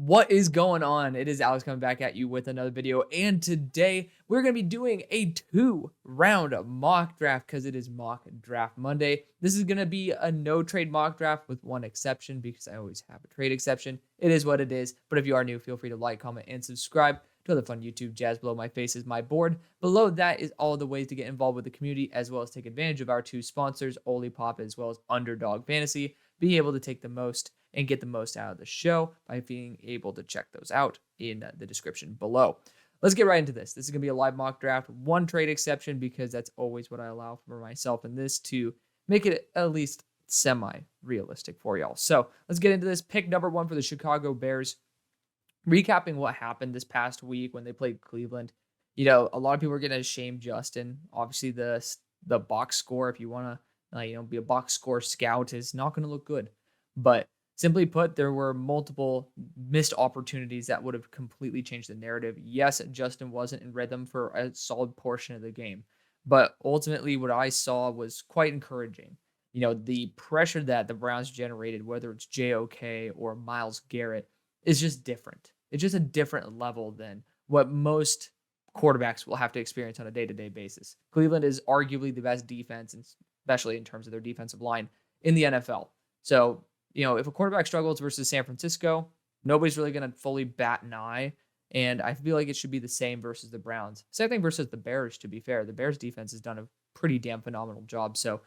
What is going on? It is Alex coming back at you with another video. And today we're going to be doing a 2-round mock draft because it is mock draft Monday. This is going to be a no trade mock draft with one exception because I always have a trade exception. It is what it is. But if you are new, feel free to like, comment, and subscribe to other fun YouTube jazz. Below my face is my board. Below that is all the ways to get involved with the community as well as take advantage of our two sponsors, Olipop as well as UnderDog Fantasy. Be able to take the most and get the most out of the show by being able to check those out in the description below. Let's get right into this. This is going to be a live mock draft, one trade exception because that's always what I allow for myself in this to make it at least semi-realistic for y'all. So let's get into this. Pick number 1 for the Chicago Bears. Recapping what happened this past week when they played Cleveland. A lot of people are going to shame Justin. Obviously, the box score, if you want to be a box score scout, is not going to look good. But simply put, there were multiple missed opportunities that would have completely changed the narrative. Yes, Justin wasn't in rhythm for a solid portion of the game, but ultimately what I saw was quite encouraging. The pressure that the Browns generated, whether it's JOK or Myles Garrett, is just different. It's just a different level than what most quarterbacks will have to experience on a day-to-day basis. Cleveland is arguably the best defense, and especially in terms of their defensive line in the NFL. So, if a quarterback struggles versus San Francisco, nobody's really going to fully bat an eye. And I feel like it should be the same versus the Browns. Same thing versus the Bears, to be fair. The Bears defense has done a pretty damn phenomenal job. So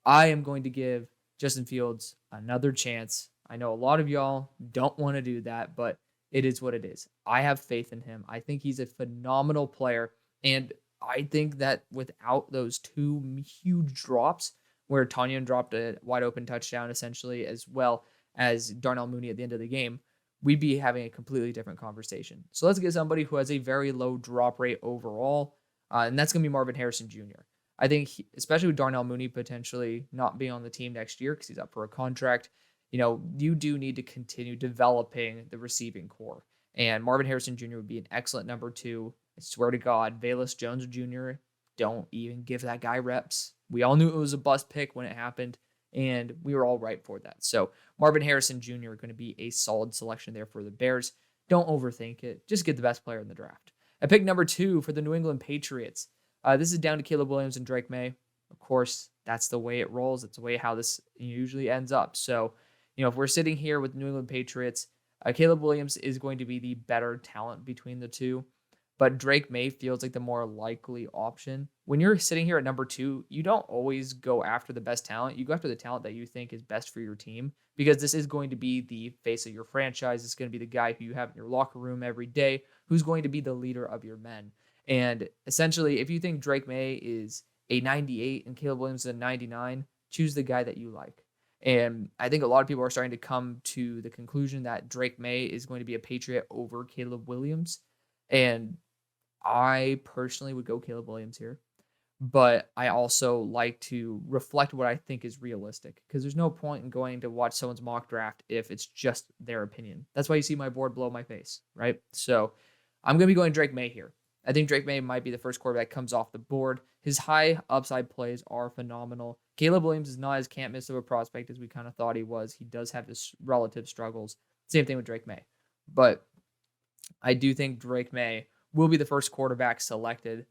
I am going to give Justin Fields another chance. I know a lot of y'all don't want to do that, but it is what it is. I have faith in him. I think he's a phenomenal player. And I think that without those two huge drops, where Tanyan dropped a wide open touchdown essentially, as well as Darnell Mooney at the end of the game, we'd be having a completely different conversation. So let's get somebody who has a very low drop rate overall, and that's going to be Marvin Harrison Jr. I think, especially with Darnell Mooney potentially not being on the team next year because he's up for a contract, you do need to continue developing the receiving core. And Marvin Harrison Jr. would be an excellent number 2. I swear to God, Velus Jones Jr., don't even give that guy reps. We all knew it was a bust pick when it happened, and we were all right for that. So Marvin Harrison Jr. going to be a solid selection there for the Bears. Don't overthink it. Just get the best player in the draft. At pick number 2 for the New England Patriots. This is down to Caleb Williams and Drake May. Of course, that's the way it rolls. It's the way how this usually ends up. So, if we're sitting here with New England Patriots, Caleb Williams is going to be the better talent between the two. But Drake May feels like the more likely option. When you're sitting here at number 2, you don't always go after the best talent. You go after the talent that you think is best for your team because this is going to be the face of your franchise. It's going to be the guy who you have in your locker room every day who's going to be the leader of your men. And essentially, if you think Drake May is a 98 and Caleb Williams is a 99, choose the guy that you like. And I think a lot of people are starting to come to the conclusion that Drake May is going to be a Patriot over Caleb Williams. And I personally would go Caleb Williams here, but I also like to reflect what I think is realistic because there's no point in going to watch someone's mock draft if it's just their opinion. That's why you see my board below my face, right? So I'm going to be going Drake May here. I think Drake May might be the first quarterback that comes off the board. His high upside plays are phenomenal. Caleb Williams is not as can't miss of a prospect as we kind of thought he was. He does have his relative struggles. Same thing with Drake May. But I do think Drake May will be the first quarterback selected.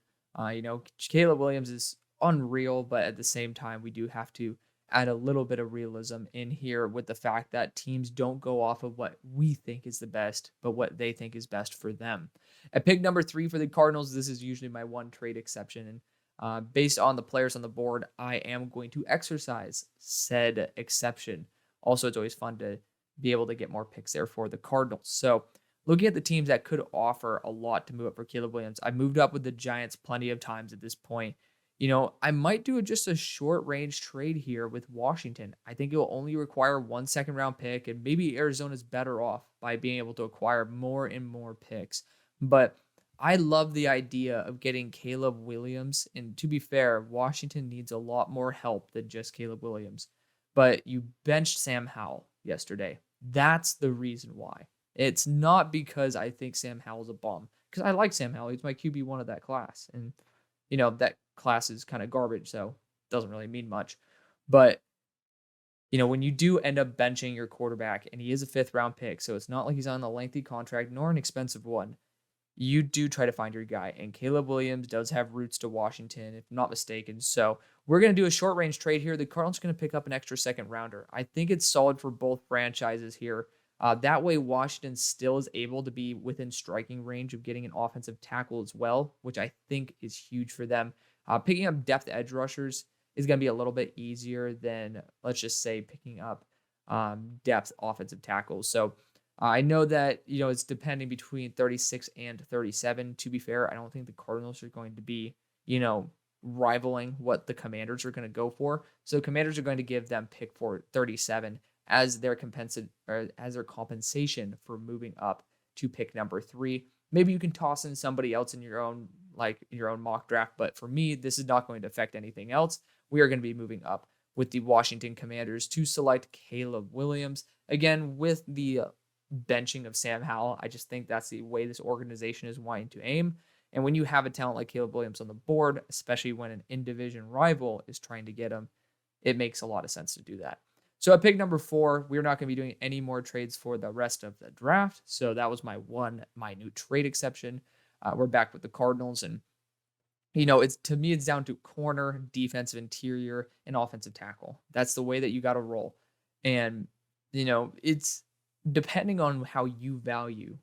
Caleb Williams is unreal, but at the same time, we do have to add a little bit of realism in here with the fact that teams don't go off of what we think is the best, but what they think is best for them. At pick number 3 for the Cardinals, this is usually my one trade exception. And based on the players on the board, I am going to exercise said exception. Also, it's always fun to be able to get more picks there for the Cardinals. So looking at the teams that could offer a lot to move up for Caleb Williams, I moved up with the Giants plenty of times at this point. I might do just a short range trade here with Washington. I think it will only require 1 second-round pick, and maybe Arizona's better off by being able to acquire more and more picks. But I love the idea of getting Caleb Williams. And to be fair, Washington needs a lot more help than just Caleb Williams. But you benched Sam Howell yesterday. That's the reason why. It's not because I think Sam Howell's a bum, because I like Sam Howell. He's my QB1 of that class. And, that class is kind of garbage, so it doesn't really mean much. But when you do end up benching your quarterback, and he is a 5th-round pick, so it's not like he's on a lengthy contract nor an expensive one, you do try to find your guy. And Caleb Williams does have roots to Washington, if I'm not mistaken. So we're going to do a short range trade here. The Cardinals are going to pick up an extra 2nd-rounder. I think it's solid for both franchises here. That way, Washington still is able to be within striking range of getting an offensive tackle as well, which I think is huge for them. Picking up depth edge rushers is going to be a little bit easier than, let's just say, picking up depth offensive tackles. So I know that, it's depending between 36 and 37. To be fair, I don't think the Cardinals are going to be, rivaling what the Commanders are going to go for. So Commanders are going to give them pick for 37 as their compensation for moving up to pick number 3. Maybe you can toss in somebody else in your own mock draft, but for me, this is not going to affect anything else. We are going to be moving up with the Washington Commanders to select Caleb Williams. Again, with the benching of Sam Howell, I just think that's the way this organization is wanting to aim. And when you have a talent like Caleb Williams on the board, especially when an in-division rival is trying to get him, it makes a lot of sense to do that. So at pick number 4, we're not going to be doing any more trades for the rest of the draft. So that was my one minute trade exception. We're back with the Cardinals, and it's down to corner, defensive interior, and offensive tackle. That's the way that you got to roll. And it's depending on how you value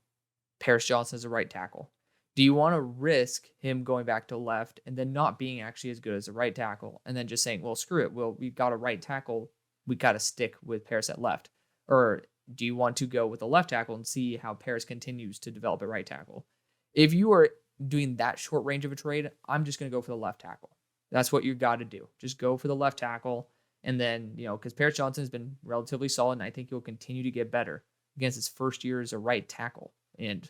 Paris Johnson as a right tackle. Do you want to risk him going back to left and then not being actually as good as a right tackle, and then just saying, well, screw it, well, we've got a right tackle, we got to stick with Paris at left? Or do you want to go with a left tackle and see how Paris continues to develop a right tackle? If you are doing that short range of a trade, I'm just going to go for the left tackle. That's what you got to do. Just go for the left tackle. And then, because Paris Johnson has been relatively solid, and I think he'll continue to get better against his first year as a right tackle. And,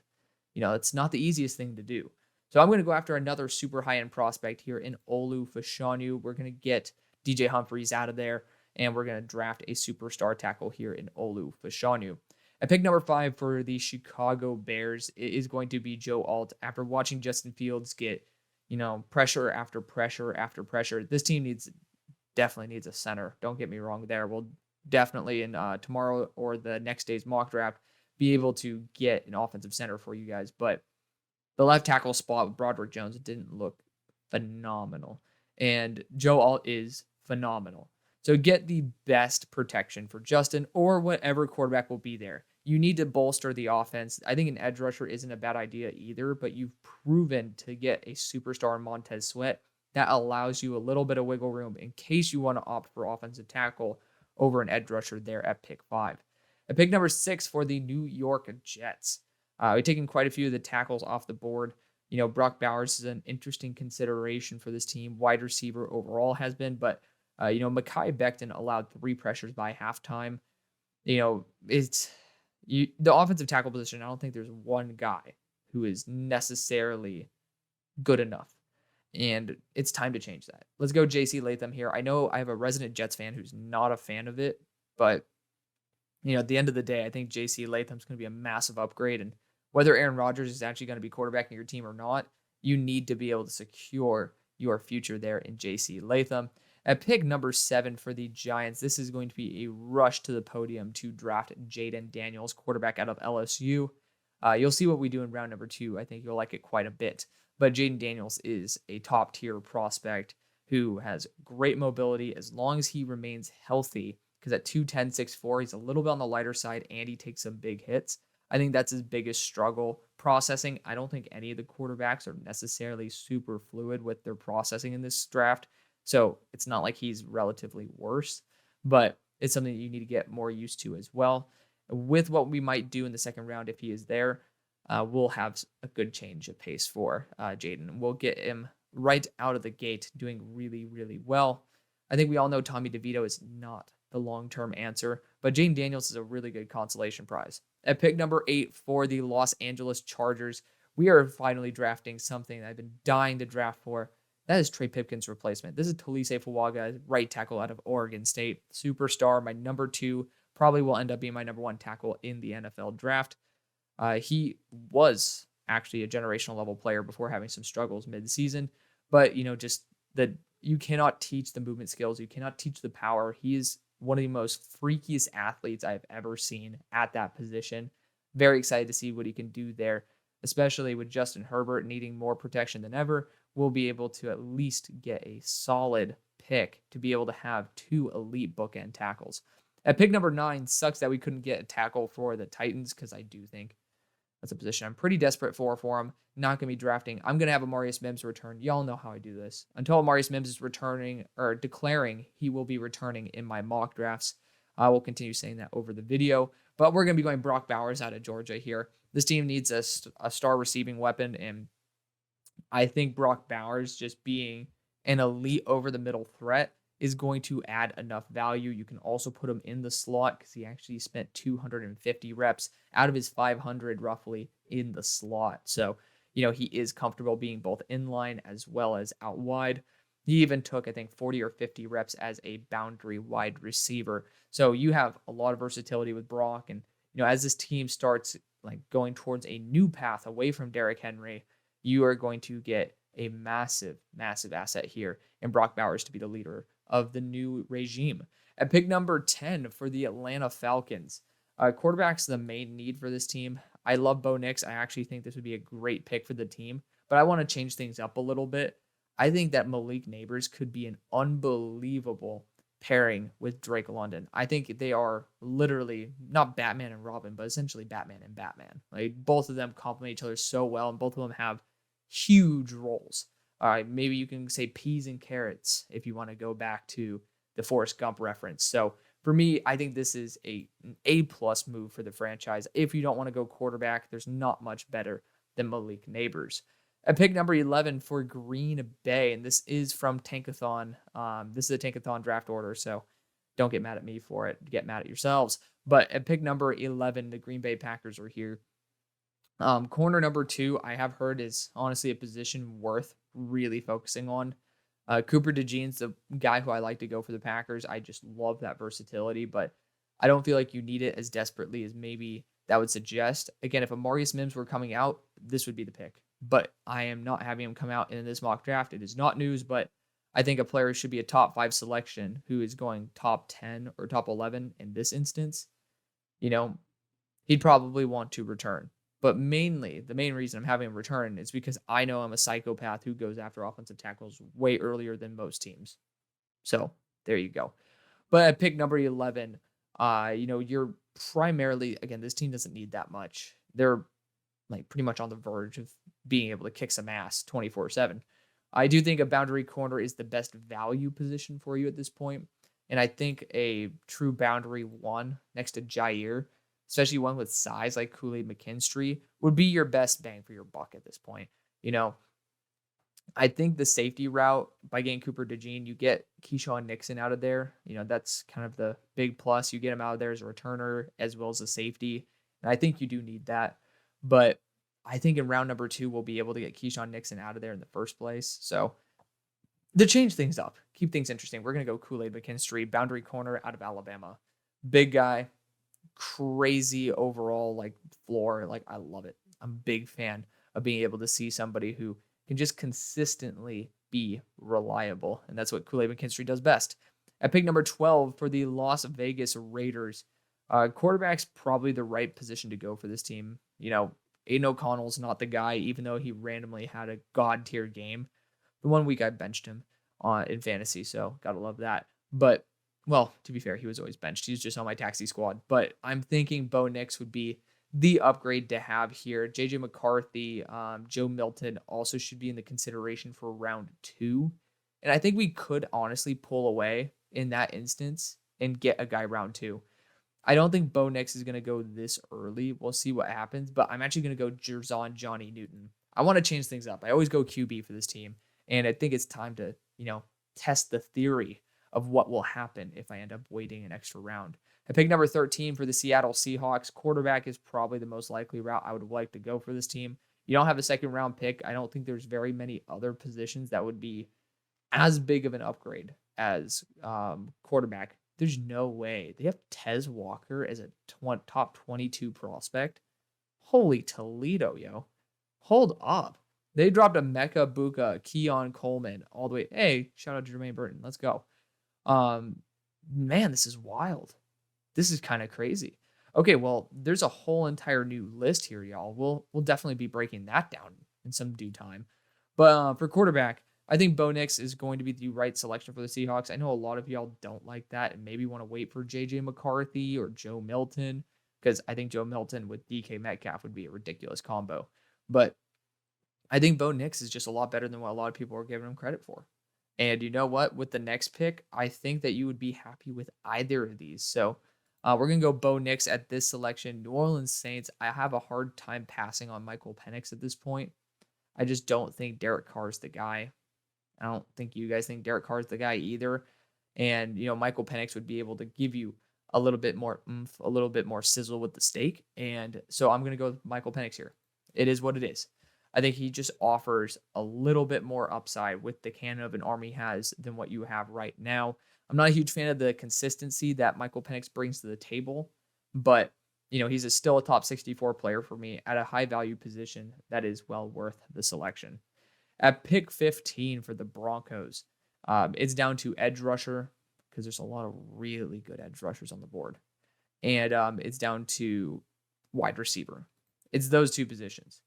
it's not the easiest thing to do. So I'm going to go after another super high-end prospect here in Olu Fashanu. We're going to get DJ Humphries out of there, and we're going to draft a superstar tackle here in Olu Fashanu. At pick number 5 for the Chicago Bears, it is going to be Joe Alt. After watching Justin Fields get, pressure after pressure after pressure, this team definitely needs a center. Don't get me wrong there. We'll definitely in tomorrow or the next day's mock draft be able to get an offensive center for you guys. But the left tackle spot with Broderick Jones didn't look phenomenal. And Joe Alt is phenomenal. So get the best protection for Justin or whatever quarterback will be there. You need to bolster the offense. I think an edge rusher isn't a bad idea either, but you've proven to get a superstar in Montez Sweat that allows you a little bit of wiggle room in case you want to opt for offensive tackle over an edge rusher there at pick 5. At pick number 6 for the New York Jets, we've taken quite a few of the tackles off the board. Brock Bowers is an interesting consideration for this team. Wide receiver overall has been, but Mekhi Becton allowed 3 pressures by halftime. It's the offensive tackle position. I don't think there's one guy who is necessarily good enough, and it's time to change that. Let's go JC Latham here. I know I have a resident Jets fan who's not a fan of it, but at the end of the day, I think JC Latham's going to be a massive upgrade, and whether Aaron Rodgers is actually going to be quarterbacking your team or not, you need to be able to secure your future there in JC Latham. At pick number 7 for the Giants, this is going to be a rush to the podium to draft Jaden Daniels, quarterback out of LSU. You'll see what we do in round number 2. I think you'll like it quite a bit. But Jaden Daniels is a top-tier prospect who has great mobility as long as he remains healthy, because at 210, 6'4", he's a little bit on the lighter side and he takes some big hits. I think that's his biggest struggle, processing. I don't think any of the quarterbacks are necessarily super fluid with their processing in this draft. So it's not like he's relatively worse, but it's something that you need to get more used to as well. With what we might do in the second round, if he is there, we'll have a good change of pace for Jaden. We'll get him right out of the gate doing really, really well. I think we all know Tommy DeVito is not the long-term answer, but Jaden Daniels is a really good consolation prize. At pick number 8 for the Los Angeles Chargers, we are finally drafting something that I've been dying to draft for. That is Trey Pipkins' replacement. This is Tolise Fuaga, right tackle out of Oregon State. Superstar, my number 2, probably will end up being my number 1 tackle in the NFL draft. He was actually a generational level player before having some struggles mid-season, but you cannot teach the movement skills. You cannot teach the power. He is one of the most freakiest athletes I've ever seen at that position. Very excited to see what he can do there, especially with Justin Herbert needing more protection than ever. We'll be able to at least get a solid pick to be able to have 2 elite bookend tackles. At pick number 9, sucks that we couldn't get a tackle for the Titans because I do think that's a position I'm pretty desperate for them. Not going to be drafting. I'm going to have Amarius Mims return. Y'all know how I do this. Until Amarius Mims is returning or declaring he will be returning in my mock drafts, I will continue saying that over the video. But we're going to be going Brock Bowers out of Georgia here. This team needs a star receiving weapon, and I think Brock Bowers just being an elite over the middle threat is going to add enough value. You can also put him in the slot because he actually spent 250 reps out of his 500 roughly in the slot. So, he is comfortable being both inline as well as out wide. He even took, I think, 40 or 50 reps as a boundary wide receiver. So you have a lot of versatility with Brock. And, as this team starts like going towards a new path away from Derrick Henry, you are going to get a massive, massive asset here in Brock Bowers to be the leader of the new regime. At pick number 10 for the Atlanta Falcons, quarterback's the main need for this team. I love Bo Nix. I actually think this would be a great pick for the team, but I want to change things up a little bit. I think that Malik Neighbors could be an unbelievable pairing with Drake London. I think they are literally not Batman and Robin, but essentially Batman and Batman. Like both of them complement each other so well, and both of them have huge roles. All right, maybe you can say peas and carrots if you want to go back to the Forrest Gump reference. So for me, I think this is an A-plus move for the franchise. If you don't want to go quarterback, there's not much better than Malik Neighbors. At pick number 11 for Green Bay, and this is from Tankathon. This is a Tankathon draft order, so don't get mad at me for it. Get mad at yourselves. But at pick number 11, the Green Bay Packers are here. Corner number 2, I have heard is honestly a position worth really focusing on. Cooper DeJean's the guy who I like to go for the Packers. I just love that versatility, but I don't feel like you need it as desperately as maybe that would suggest. Again, if Amarius Mims were coming out, this would be the pick. But I am not having him come out in this mock draft. It is not news, but I think a player should be a top 5 selection who is going top 10 or top 11 in this instance. He'd probably want to return. But mainly, the main reason I'm having him return is because I know I'm a psychopath who goes after offensive tackles way earlier than most teams. So there you go. But at pick number 11, you're primarily, again, this team doesn't need that much. They're like pretty much on the verge of being able to kick some ass 24/7. I do think a boundary corner is the best value position for you at this point. And I think a true boundary one next to Jair, especially one with size like Kool-Aid McKinstry, would be your best bang for your buck at this point. I think the safety route, by getting Cooper DeJean, you get Keyshawn Nixon out of there. That's kind of the big plus. You get him out of there as a returner as well as a safety. And I think you do need that. But I think in round number 2, we'll be able to get Keyshawn Nixon out of there in the first place. So to change things up, keep things interesting, we're going to go Kool-Aid McKinstry, boundary corner out of Alabama. Big guy. Crazy overall floor. I love it. I'm a big fan of being able to see somebody who can just consistently be reliable, and that's what Kool-Aid McKinstry does best. At pick number 12 for the Las Vegas Raiders, quarterback's probably the right position to go for this team. Aiden O'Connell's not the guy, even though he randomly had a god tier game. The one week I benched him in fantasy, so gotta love that. But well, to be fair, he was always benched. He was just on my taxi squad. But I'm thinking Bo Nix would be the upgrade to have here. J.J. McCarthy, Joe Milton also should be in the consideration for round 2. And I think we could honestly pull away in that instance and get a guy round 2. I don't think Bo Nix is going to go this early. We'll see what happens. But I'm actually going to go Jerzon Johnny Newton. I want to change things up. I always go QB for this team. And I think it's time to, test the theory of what will happen if I end up waiting an extra round. At pick number 13 for the Seattle Seahawks, quarterback is probably the most likely route I would like to go for this team. You don't have a second round pick. I don't think there's very many other positions that would be as big of an upgrade as quarterback. There's no way. They have Tez Walker as a top 22 prospect. Holy Toledo, yo. Hold up. They dropped a Mecca Buka, Keon Coleman all the way. Hey, shout out to Jermaine Burton. Let's go. Man, this is wild. This is kind of crazy. Okay, well, there's a whole entire new list here, y'all. We'll definitely be breaking that down in some due time. But for quarterback, I think Bo Nix is going to be the right selection for the Seahawks. I know a lot of y'all don't like that and maybe want to wait for JJ McCarthy or Joe Milton, because I think Joe Milton with DK Metcalf would be a ridiculous combo. But I think Bo Nix is just a lot better than what a lot of people are giving him credit for. And you know what? With the next pick, I think that you would be happy with either of these. So we're going to go Bo Nix at this selection. New Orleans Saints, I have a hard time passing on Michael Penix at this point. I just don't think Derek Carr's the guy. I don't think you guys think Derek Carr's the guy either. And, Michael Penix would be able to give you a little bit more oomph, a little bit more sizzle with the steak. And so I'm going to go with Michael Penix here. It is what it is. I think he just offers a little bit more upside with the cannon of an arm he has than what you have right now. I'm not a huge fan of the consistency that Michael Penix brings to the table, but he's still a top 64 player for me at a high value position that is well worth the selection. At pick 15 for the Broncos, it's down to edge rusher because there's a lot of really good edge rushers on the board, and it's down to wide receiver. It's those two positions.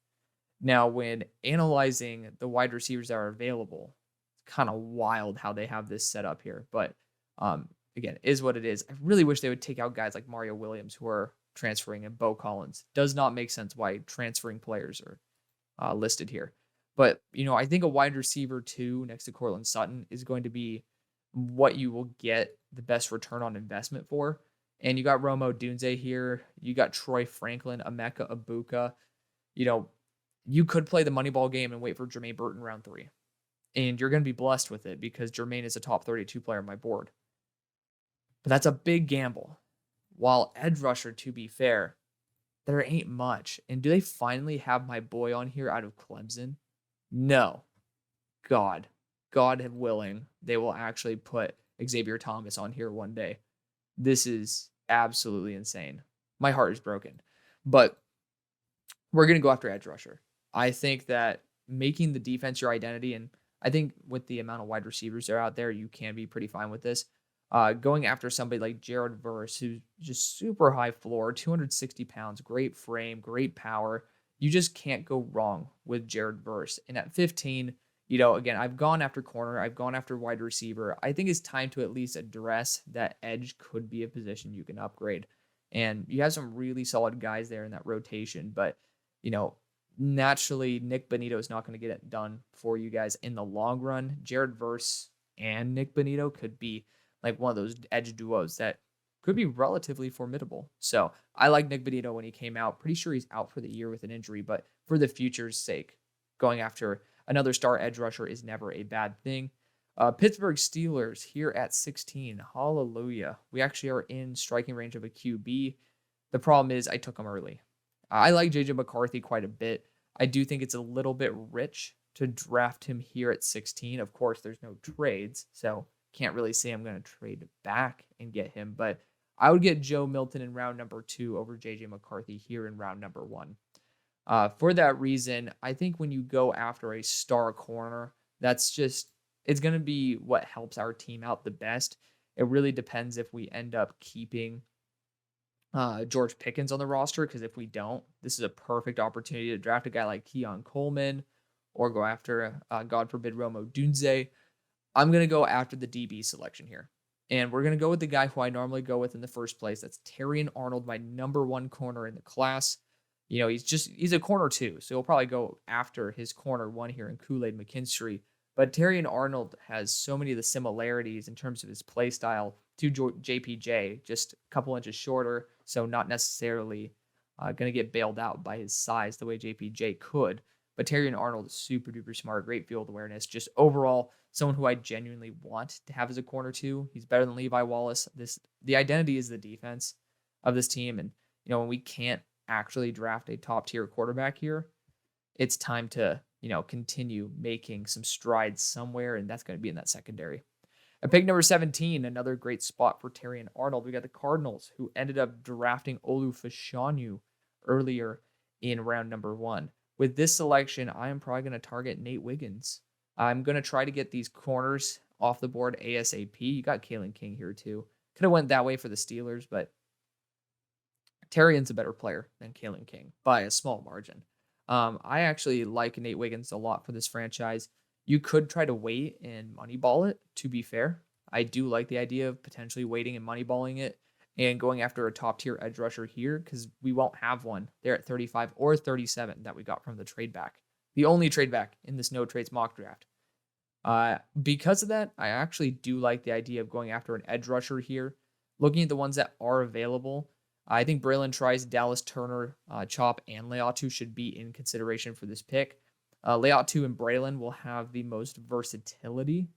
Now, when analyzing the wide receivers that are available, it's kind of wild how they have this set up here. But again, is what it is. I really wish they would take out guys like Mario Williams who are transferring and Bo Collins. Does not make sense why transferring players are listed here. But, I think a wide receiver 2 next to Courtland Sutton is going to be what you will get the best return on investment for. And you got Rome Odunze here. You got Troy Franklin, Emeka Ibuka. You could play the Moneyball game and wait for Jermaine Burton round 3. And you're going to be blessed with it because Jermaine is a top 32 player on my board. But that's a big gamble. While edge rusher, to be fair, there ain't much. And do they finally have my boy on here out of Clemson? No. God willing, they will actually put Xavier Thomas on here one day. This is absolutely insane. My heart is broken. But we're going to go after edge rusher. I think that making the defense your identity, and I think with the amount of wide receivers that are out there, you can be pretty fine with this. Going after somebody like Jared Verse, who's just super high floor, 260 pounds, great frame, great power. You just can't go wrong with Jared Verse. And at 15, again, I've gone after corner. I've gone after wide receiver. I think it's time to at least address that edge could be a position you can upgrade. And you have some really solid guys there in that rotation. But, naturally, Nick Bonito is not going to get it done for you guys in the long run. Jared Verse and Nick Bonito could be like one of those edge duos that could be relatively formidable. So I like Nick Bonito when he came out. Pretty sure he's out for the year with an injury, but for the future's sake, going after another star edge rusher is never a bad thing. Pittsburgh Steelers here at 16. Hallelujah. We actually are in striking range of a QB. The problem is I took him early. I like JJ McCarthy quite a bit. I do think it's a little bit rich to draft him here at 16. Of course, there's no trades, so can't really say I'm going to trade back and get him, but I would get Joe Milton in round number 2 over JJ McCarthy here in round number 1. For that reason, I think when you go after a star corner, it's going to be what helps our team out the best. It really depends if we end up keeping George Pickens on the roster, because if we don't, this is a perfect opportunity to draft a guy like Keon Coleman or go after, God forbid, Rome Odunze. I'm going to go after the DB selection here. And we're going to go with the guy who I normally go with in the first place. That's Terrion Arnold, my number 1 corner in the class. He's a corner 2, so he'll probably go after his corner 1 here in Kool-Aid McKinstry. But Terrion Arnold has so many of the similarities in terms of his play style to JPJ, just a couple inches shorter, so not necessarily going to get bailed out by his size the way JPJ could. But Terrion Arnold is super duper smart, great field awareness, just overall someone who I genuinely want to have as a corner 2. He's better than Levi Wallace. The identity is the defense of this team, and when we can't actually draft a top tier quarterback here, it's time to continue making some strides somewhere, and that's going to be in that secondary. At pick number 17, another great spot for Terrion Arnold. We got the Cardinals, who ended up drafting Olu Fashanu earlier in round number 1. With this selection, I am probably going to target Nate Wiggins. I'm going to try to get these corners off the board ASAP. You got Kalen King here too. Could have went that way for the Steelers, but Terrian's a better player than Kalen King by a small margin. I actually like Nate Wiggins a lot for this franchise. You could try to wait and moneyball it, to be fair. I do like the idea of potentially waiting and moneyballing it and going after a top tier edge rusher here because we won't have one there at 35 or 37 that we got from the trade back. The only trade back in this no trades mock draft. Because of that, I actually do like the idea of going after an edge rusher here. Looking at the ones that are available, I think Braylon Trice, Dallas Turner, Chop, and Leatu should be in consideration for this pick. Leatu and Braylon will have the most versatility.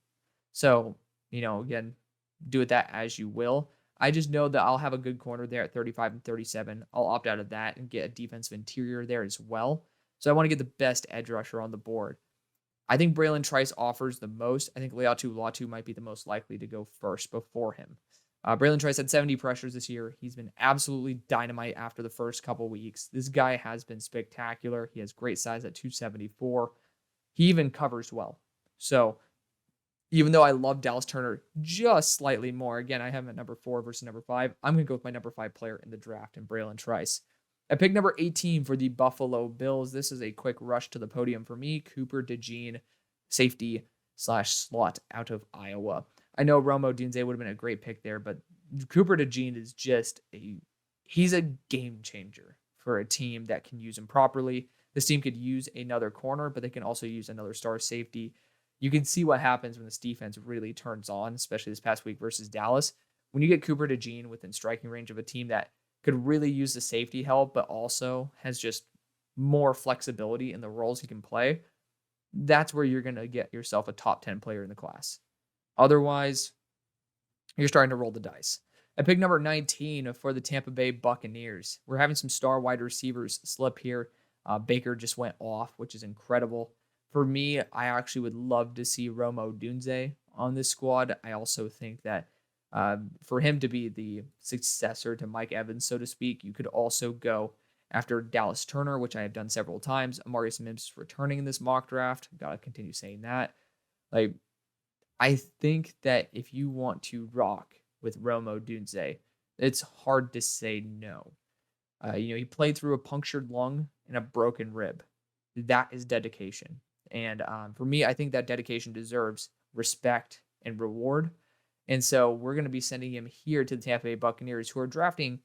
So, again, do with that as you will. I just know that I'll have a good corner there at 35 and 37. I'll opt out of that and get a defensive interior there as well. So I want to get the best edge rusher on the board. I think Braylon Trice offers the most. I think Leatu might be the most likely to go first before him. Braylon Trice had 70 pressures this year. He's been absolutely dynamite after the first couple weeks. This guy has been spectacular. He has great size at 274. He even covers well. So even though I love Dallas Turner just slightly more, again, I have him at number 4 versus number 5. I'm going to go with my number 5 player in the draft, and Braylon Trice. At pick number 18 for the Buffalo Bills, this is a quick rush to the podium for me. Cooper DeJean, safety/slot out of Iowa. I know Rome Odunze would have been a great pick there, but Cooper DeJean is just he's a game changer for a team that can use him properly. This team could use another corner, but they can also use another star safety. You can see what happens when this defense really turns on, especially this past week versus Dallas. When you get Cooper DeJean within striking range of a team that could really use the safety help, but also has just more flexibility in the roles he can play, that's where you're going to get yourself a top 10 player in the class. Otherwise, you're starting to roll the dice. At pick number 19 for the Tampa Bay Buccaneers, we're having some star wide receivers slip here. Baker just went off, which is incredible. For me, I actually would love to see Rome Odunze on this squad. I also think that for him to be the successor to Mike Evans, so to speak, you could also go after Dallas Turner, which I have done several times. Amarius Mims is returning in this mock draft. Gotta continue saying that. I think that if you want to rock with Rome Odunze, it's hard to say no. He played through a punctured lung and a broken rib. That is dedication. And for me, I think that dedication deserves respect and reward. And so we're going to be sending him here to the Tampa Bay Buccaneers, who are drafting,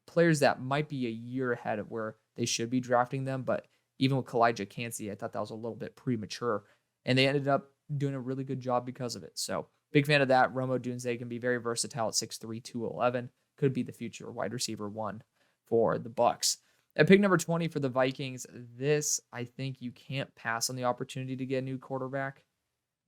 players that might be a year ahead of where they should be drafting them. But even with Kalijah Cansey, I thought that was a little bit premature. And they ended up doing a really good job because of it. So big fan of that. Rome Odunze can be very versatile at 6'3", 211. Could be the future wide receiver 1 for the Bucs. At pick number 20 for the Vikings, I think you can't pass on the opportunity to get a new quarterback.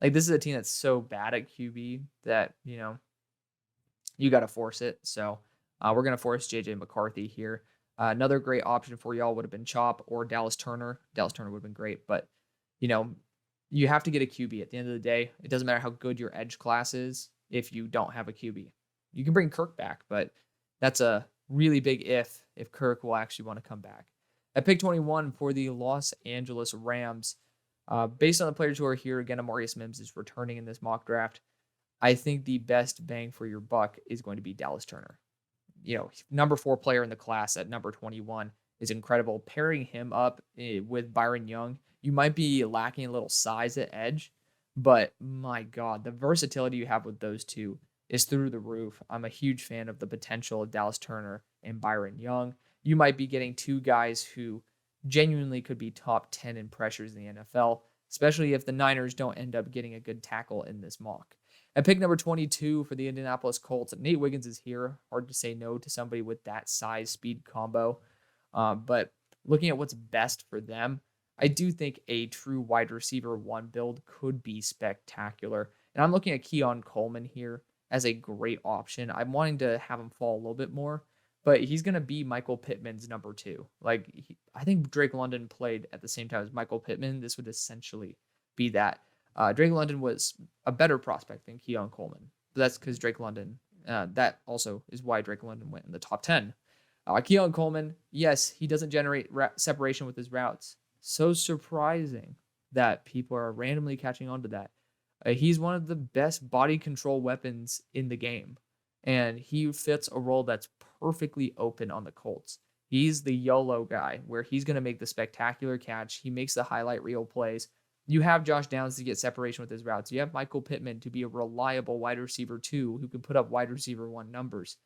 This is a team that's so bad at QB that, you got to force it. So we're going to force J.J. McCarthy here. Another great option for y'all would have been Chop or Dallas Turner. Dallas Turner would have been great, but, you have to get a QB at the end of the day. It doesn't matter how good your edge class is if you don't have a QB. You can bring Kirk back, but that's a really big if Kirk will actually want to come back. At pick 21 for the Los Angeles Rams, based on the players who are here, again, Amarius Mims is returning in this mock draft. I think the best bang for your buck is going to be Dallas Turner. Number 4 player in the class at number 21 is incredible. Pairing him up with Byron Young, you might be lacking a little size at edge, but my God, the versatility you have with those two is through the roof. I'm a huge fan of the potential of Dallas Turner and Byron Young. You might be getting 2 guys who genuinely could be top 10 in pressures in the NFL, especially if the Niners don't end up getting a good tackle in this mock. At pick number 22 for the Indianapolis Colts, Nate Wiggins is here. Hard to say no to somebody with that size-speed combo. But looking at what's best for them, I do think a true wide receiver 1 build could be spectacular. And I'm looking at Keon Coleman here as a great option. I'm wanting to have him fall a little bit more, but he's going to be Michael Pittman's number 2. I think Drake London played at the same time as Michael Pittman. This would essentially be that. Drake London was a better prospect than Keon Coleman, but that's because Drake London, that also is why Drake London went in the top 10. Keon Coleman, yes, he doesn't generate separation with his routes. So surprising that people are randomly catching on to that. He's one of the best body control weapons in the game. and he fits a role that's perfectly open on the Colts. He's the YOLO guy where he's going to make the spectacular catch. He makes the highlight reel plays. You have Josh Downs to get separation with his routes. You have Michael Pittman to be a reliable wide receiver 2 who can put up wide receiver 1 numbers.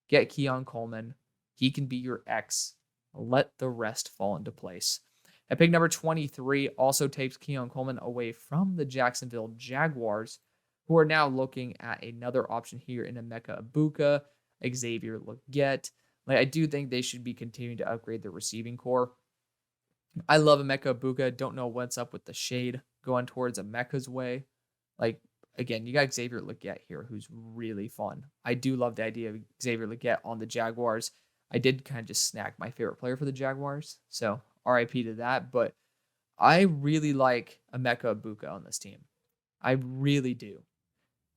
Get Keon Coleman. He can be your X. Let the rest fall into place. At pick number 23, also takes Keon Coleman away from the Jacksonville Jaguars, who are now looking at another option here in Emeka Egbuka, Xavier Legette. Like, I do think they should be continuing to upgrade their receiving core. I love Emeka Egbuka. Don't know what's up with the shade going towards Emeka's way. Like, again, you got Xavier Legette here, who's really fun. I do love the idea of Xavier Legette on the Jaguars. I did kind of just snag my favorite player for the Jaguars, so RIP to that. But I really like Emeka Egbuka on this team. I really do.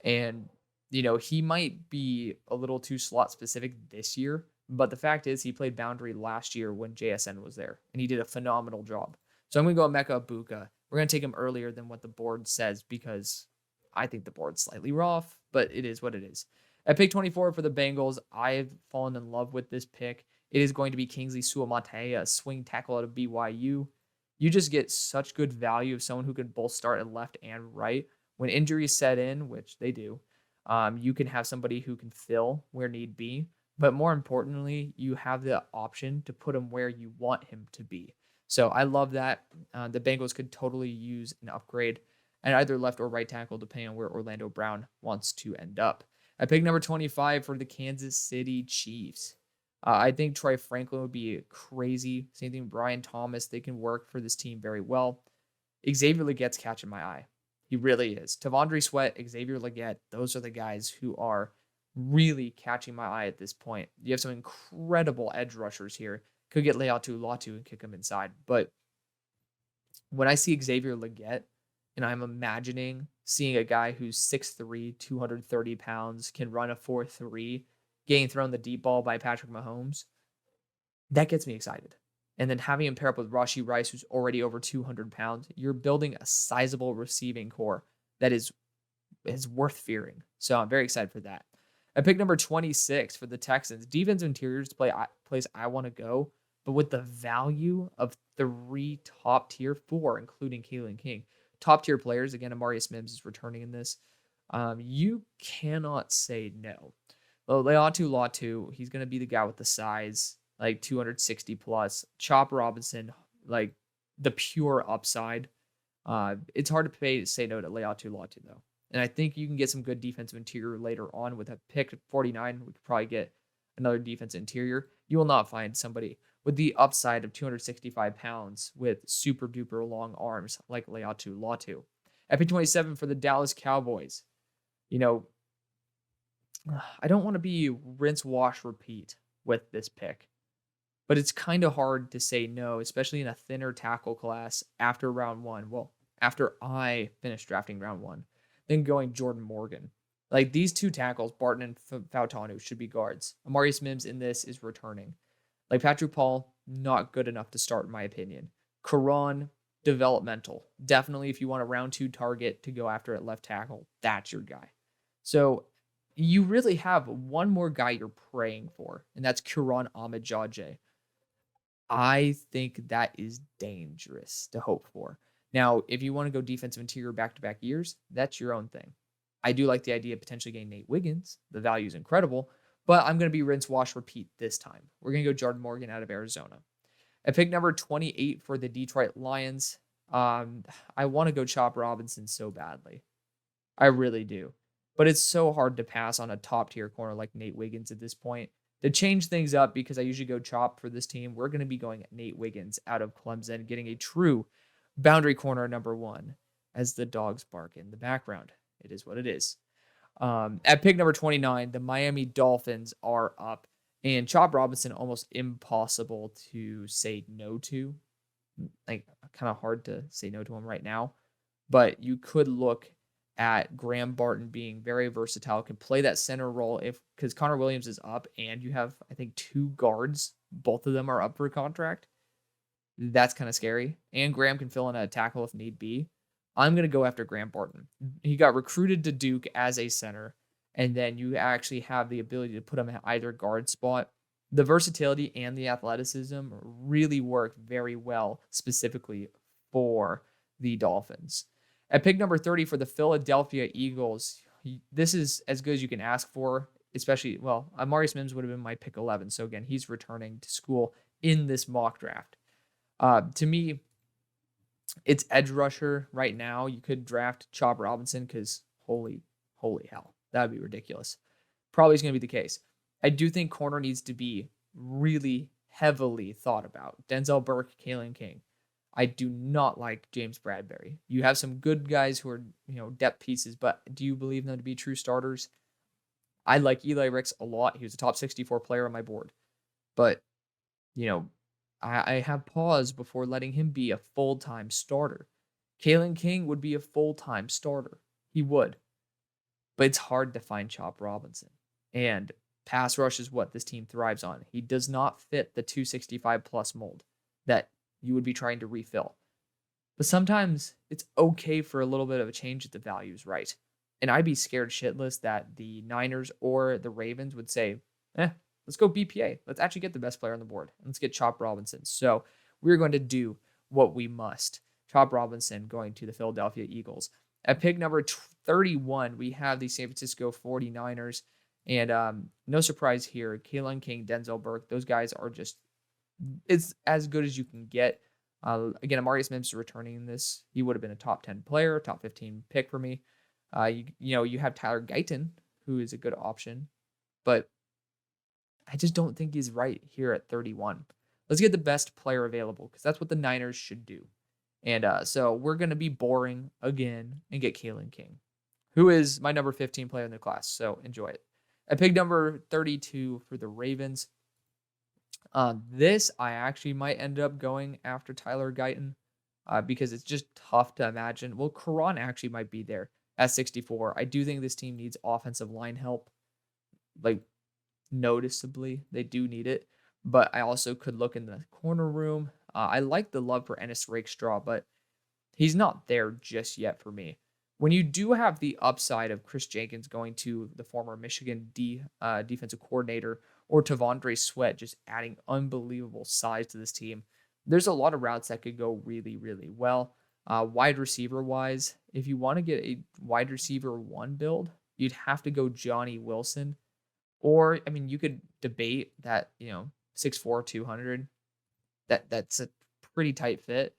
And, he might be a little too slot specific this year, but the fact is he played boundary last year when JSN was there, and he did a phenomenal job. So I'm going to go Emeka Egbuka. We're going to take him earlier than what the board says because I think the board's slightly rough, but it is what it is. At pick 24 for the Bengals, I've fallen in love with this pick. It is going to be Kingsley Suamataia, a swing tackle out of BYU. You just get such good value of someone who can both start at left and right. When injuries set in, which they do, you can have somebody who can fill where need be. But more importantly, you have the option to put him where you want him to be. So I love that. The Bengals could totally use an upgrade at either left or right tackle, depending on where Orlando Brown wants to end up. At pick number 25 for the Kansas City Chiefs. I think Troy Franklin would be crazy. Same thing, Brian Thomas. They can work for this team very well. Xavier Legette's catching my eye. He really is. Tavondre Sweat, Xavier Legette, those are the guys who are really catching my eye at this point. You have some incredible edge rushers here. Could get Leatu Latu and kick him inside. But when I see Xavier Legette, and I'm imagining seeing a guy who's 6'3", 230 pounds, can run a 4.3, getting thrown the deep ball by Patrick Mahomes, that gets me excited. And then having him pair up with Rashee Rice, who's already over 200 pounds, you're building a sizable receiving core that is worth fearing. So I'm very excited for that. At pick number 26 for the Texans, defensive interiors place I want to go, but with the value of 3 top-tier, 4, including Kalen King. Top-tier players, again, Amarius Mims is returning in this. You cannot say no. Leatu Latu, he's going to be the guy with the size, like 260 plus. Chop Robinson, like the pure upside. It's hard to say no to Leatu Latu, though. And I think you can get some good defensive interior later on with a pick at 49. We could probably get another defensive interior. You will not find somebody with the upside of 265 pounds with super duper long arms like Leatu Latu. At pick 27 for the Dallas Cowboys. I don't want to be rinse, wash, repeat with this pick, but it's kind of hard to say no, especially in a thinner tackle class after round 1. Well, after I finished drafting round 1, then going Jordan Morgan. Like, these 2 tackles, Barton and Fautanu, should be guards. Amarius Mims in this is returning. Like, Patrick Paul, not good enough to start, in my opinion. Karan, developmental. Definitely, if you want a round 2 target to go after at left tackle, that's your guy. So you really have one more guy you're praying for, and that's Karan Ahmad-Jadje. I think that is dangerous to hope for. Now, if you want to go defensive interior back-to-back years, that's your own thing. I do like the idea of potentially getting Nate Wiggins. The value is incredible, but I'm going to be rinse, wash, repeat this time. We're going to go Jordan Morgan out of Arizona. At pick number 28 for the Detroit Lions, I want to go Chop Robinson so badly. I really do. But it's so hard to pass on a top-tier corner like Nate Wiggins at this point. To change things up, because I usually go Chop for this team, we're going to be going Nate Wiggins out of Clemson, getting a true boundary corner number 1 as the dogs bark in the background. It is what it is. At pick number 29, the Miami Dolphins are up, and Chop Robinson almost impossible to say no to. Like, kind of hard to say no to him right now, but you could look at Graham Barton being very versatile, can play that center role because Connor Williams is up, and you have, I think, 2 guards. Both of them are up for a contract. That's kind of scary. And Graham can fill in a tackle if need be. I'm going to go after Graham Barton. He got recruited to Duke as a center, and then you actually have the ability to put him at either guard spot. The versatility and the athleticism really work very well, specifically for the Dolphins. At pick number 30 for the Philadelphia Eagles, this is as good as you can ask for, especially, well, Amarius Mims would have been my pick 11. So again, he's returning to school in this mock draft. To me, it's edge rusher right now. You could draft Chop Robinson because holy hell, that would be ridiculous. Probably is going to be the case. I do think corner needs to be really heavily thought about. Denzel Burke, Kalen King. I do not like James Bradbury. You have some good guys who are, depth pieces, but do you believe them to be true starters? I like Eli Ricks a lot. He was a top 64 player on my board. But, I have pause before letting him be a full-time starter. Kalen King would be a full-time starter. He would. But it's hard to find Chop Robinson. And pass rush is what this team thrives on. He does not fit the 265 plus mold that you would be trying to refill. But sometimes it's okay for a little bit of a change if the value is right. And I'd be scared shitless that the Niners or the Ravens would say, let's go BPA. Let's actually get the best player on the board. Let's get Chop Robinson. So we're going to do what we must. Chop Robinson going to the Philadelphia Eagles. At pick number 31, we have the San Francisco 49ers. And no surprise here, Kalen King, Denzel Burke, those guys are just, it's as good as you can get. Again, Amarius Mims is returning in this. He would have been a top 10 player, top 15 pick for me. You have Tyler Guyton, who is a good option, but I just don't think he's right here at 31. Let's get the best player available because that's what the Niners should do. And so we're going to be boring again and get Kalen King, who is my number 15 player in the class. So enjoy it. At pick number 32 for the Ravens. This I actually might end up going after Tyler Guyton because it's just tough to imagine. Well, Karan actually might be there at 64. I do think this team needs offensive line help. Like, noticeably, they do need it. But I also could look in the corner room. I like the love for Ennis Rakestraw, but he's not there just yet for me. When you do have the upside of Chris Jenkins going to the former Michigan defensive coordinator or Tavondre Sweat just adding unbelievable size to this team, there's a lot of routes that could go really, really well. Wide receiver wise, if you want to get a wide receiver one build, you'd have to go Johnny Wilson. Or, I mean, you could debate that, 6'4", 200. That's a pretty tight fit.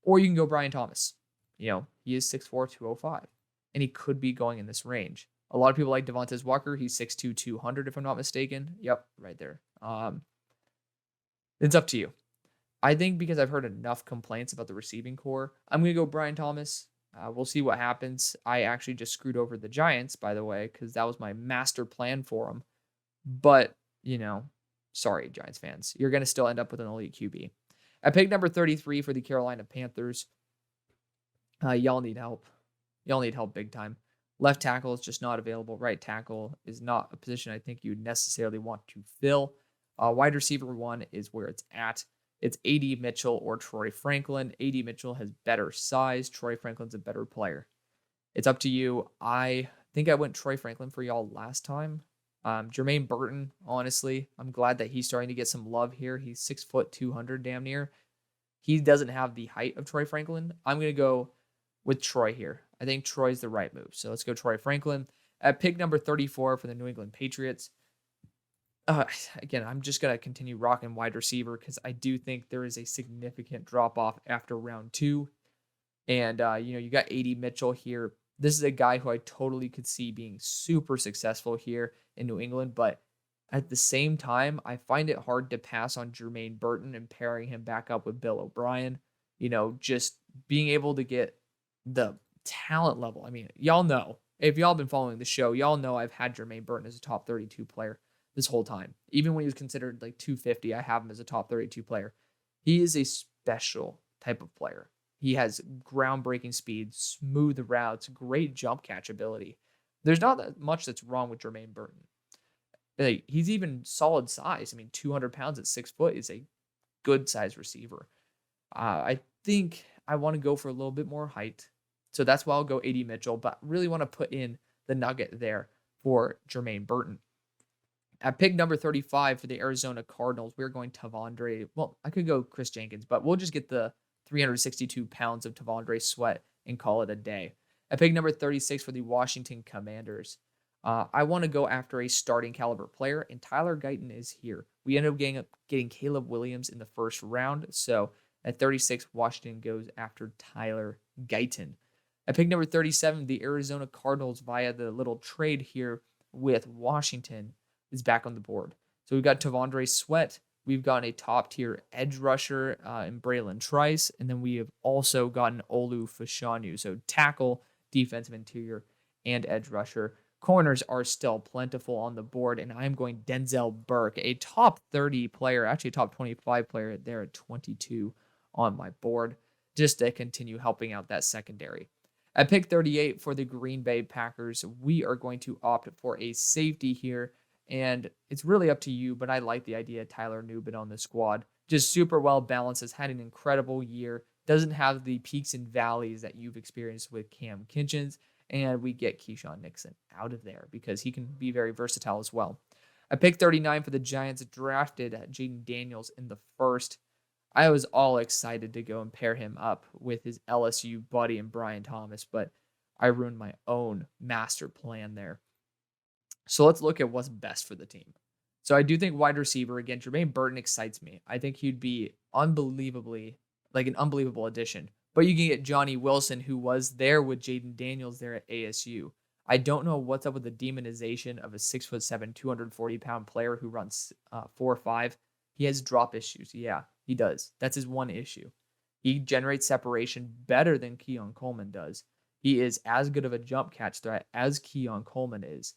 Or you can go Brian Thomas. He is 6'4", 205. And he could be going in this range. A lot of people like Devontae Walker. He's 6'2", 200, if I'm not mistaken. Yep, right there. It's up to you. I think because I've heard enough complaints about the receiving core, I'm going to go Brian Thomas. We'll see what happens. I actually just screwed over the Giants, by the way, because that was my master plan for them. But, sorry, Giants fans. You're going to still end up with an elite QB. At pick number 33 for the Carolina Panthers, y'all need help. Y'all need help big time. Left tackle is just not available. Right tackle is not a position I think you'd necessarily want to fill. Wide receiver one is where it's at. It's A.D. Mitchell or Troy Franklin. A.D. Mitchell has better size. Troy Franklin's a better player. It's up to you. I think I went Troy Franklin for y'all last time. Jermaine Burton, honestly, I'm glad that he's starting to get some love here. He's 6', 200 damn near. He doesn't have the height of Troy Franklin. I'm going to go with Troy here. I think Troy's the right move. So let's go Troy Franklin. At pick number 34 for the New England Patriots. Again, I'm just going to continue rocking wide receiver because I do think there is a significant drop-off after round 2. And, you got A.D. Mitchell here. This is a guy who I totally could see being super successful here in New England. But at the same time, I find it hard to pass on Jermaine Burton and pairing him back up with Bill O'Brien. Just being able to get the talent level. I mean, y'all know, if y'all been following the show, y'all know I've had Jermaine Burton as a top 32 player this whole time. Even when he was considered like 250, I have him as a top 32 player. He is a special type of player. He has groundbreaking speed, smooth routes, great jump catch ability. There's not that much that's wrong with Jermaine Burton. He's even solid size. I mean, 200 pounds at 6 foot is a good size receiver. I think I want to go for a little bit more height. So that's why I'll go A.D. Mitchell, but really want to put in the nugget there for Jermaine Burton. At pick number 35 for the Arizona Cardinals, we're going Tavondre. Well, I could go Chris Jenkins, but we'll just get the 362 pounds of Tavondre Sweat and call it a day. At pick number 36 for the Washington Commanders, I want to go after a starting caliber player, and Tyler Guyton is here. We ended up getting Caleb Williams in the first round, so at 36, Washington goes after Tyler Guyton. At pick number 37, the Arizona Cardinals, via the little trade here with Washington, is back on the board. So we've got Tavondre Sweat. We've gotten a top-tier edge rusher in Braylon Trice. And then we have also gotten Olu Fashanu. So tackle, defensive interior, and edge rusher. Corners are still plentiful on the board. And I'm going Denzel Burke, a top 30 player, actually a top 25 player there at 22 on my board, just to continue helping out that secondary. At pick 38 for the Green Bay Packers, we are going to opt for a safety here. And it's really up to you, but I like the idea of Tyler Nubin on the squad. Just super well balanced, has had an incredible year, doesn't have the peaks and valleys that you've experienced with Cam Kinchins, and we get Keyshawn Nixon out of there because he can be very versatile as well. At pick 39 for the Giants, drafted Jaden Daniels in the first. I was all excited to go and pair him up with his LSU buddy and Brian Thomas, but I ruined my own master plan there. So let's look at what's best for the team. So I do think wide receiver, again, Jermaine Burton excites me. I think he'd be an unbelievable addition. But you can get Johnny Wilson, who was there with Jaden Daniels there at ASU. I don't know what's up with the demonization of a 6'7", 240-pound player who runs 4.5. He has drop issues. Yeah, he does. That's his one issue. He generates separation better than Keon Coleman does. He is as good of a jump catch threat as Keon Coleman is.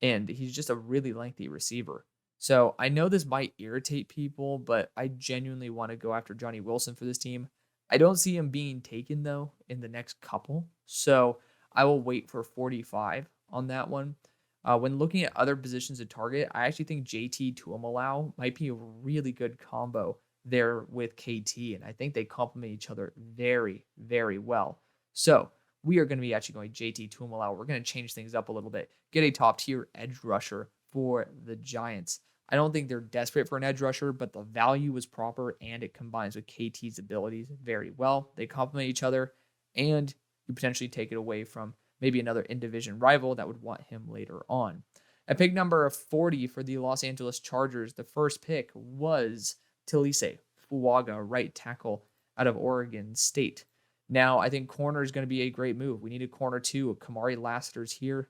And he's just a really lengthy receiver. So I know this might irritate people, but I genuinely want to go after Johnny Wilson for this team. I don't see him being taken, though, in the next couple. So I will wait for 45 on that one. When looking at other positions to target, I actually think JT Tuimoloau might be a really good combo there with KT. And I think they complement each other very, very well. So we are going to be actually going JT Tuimoloau. We're going to change things up a little bit. Get a top-tier edge rusher for the Giants. I don't think they're desperate for an edge rusher, but the value was proper, and it combines with KT's abilities very well. They complement each other, and you potentially take it away from maybe another in-division rival that would want him later on. At pick number 40 for the Los Angeles Chargers, the first pick was Talise Fuaga, right tackle out of Oregon State. Now, I think corner is going to be a great move. We need a corner too. Kamari Lassiter's here.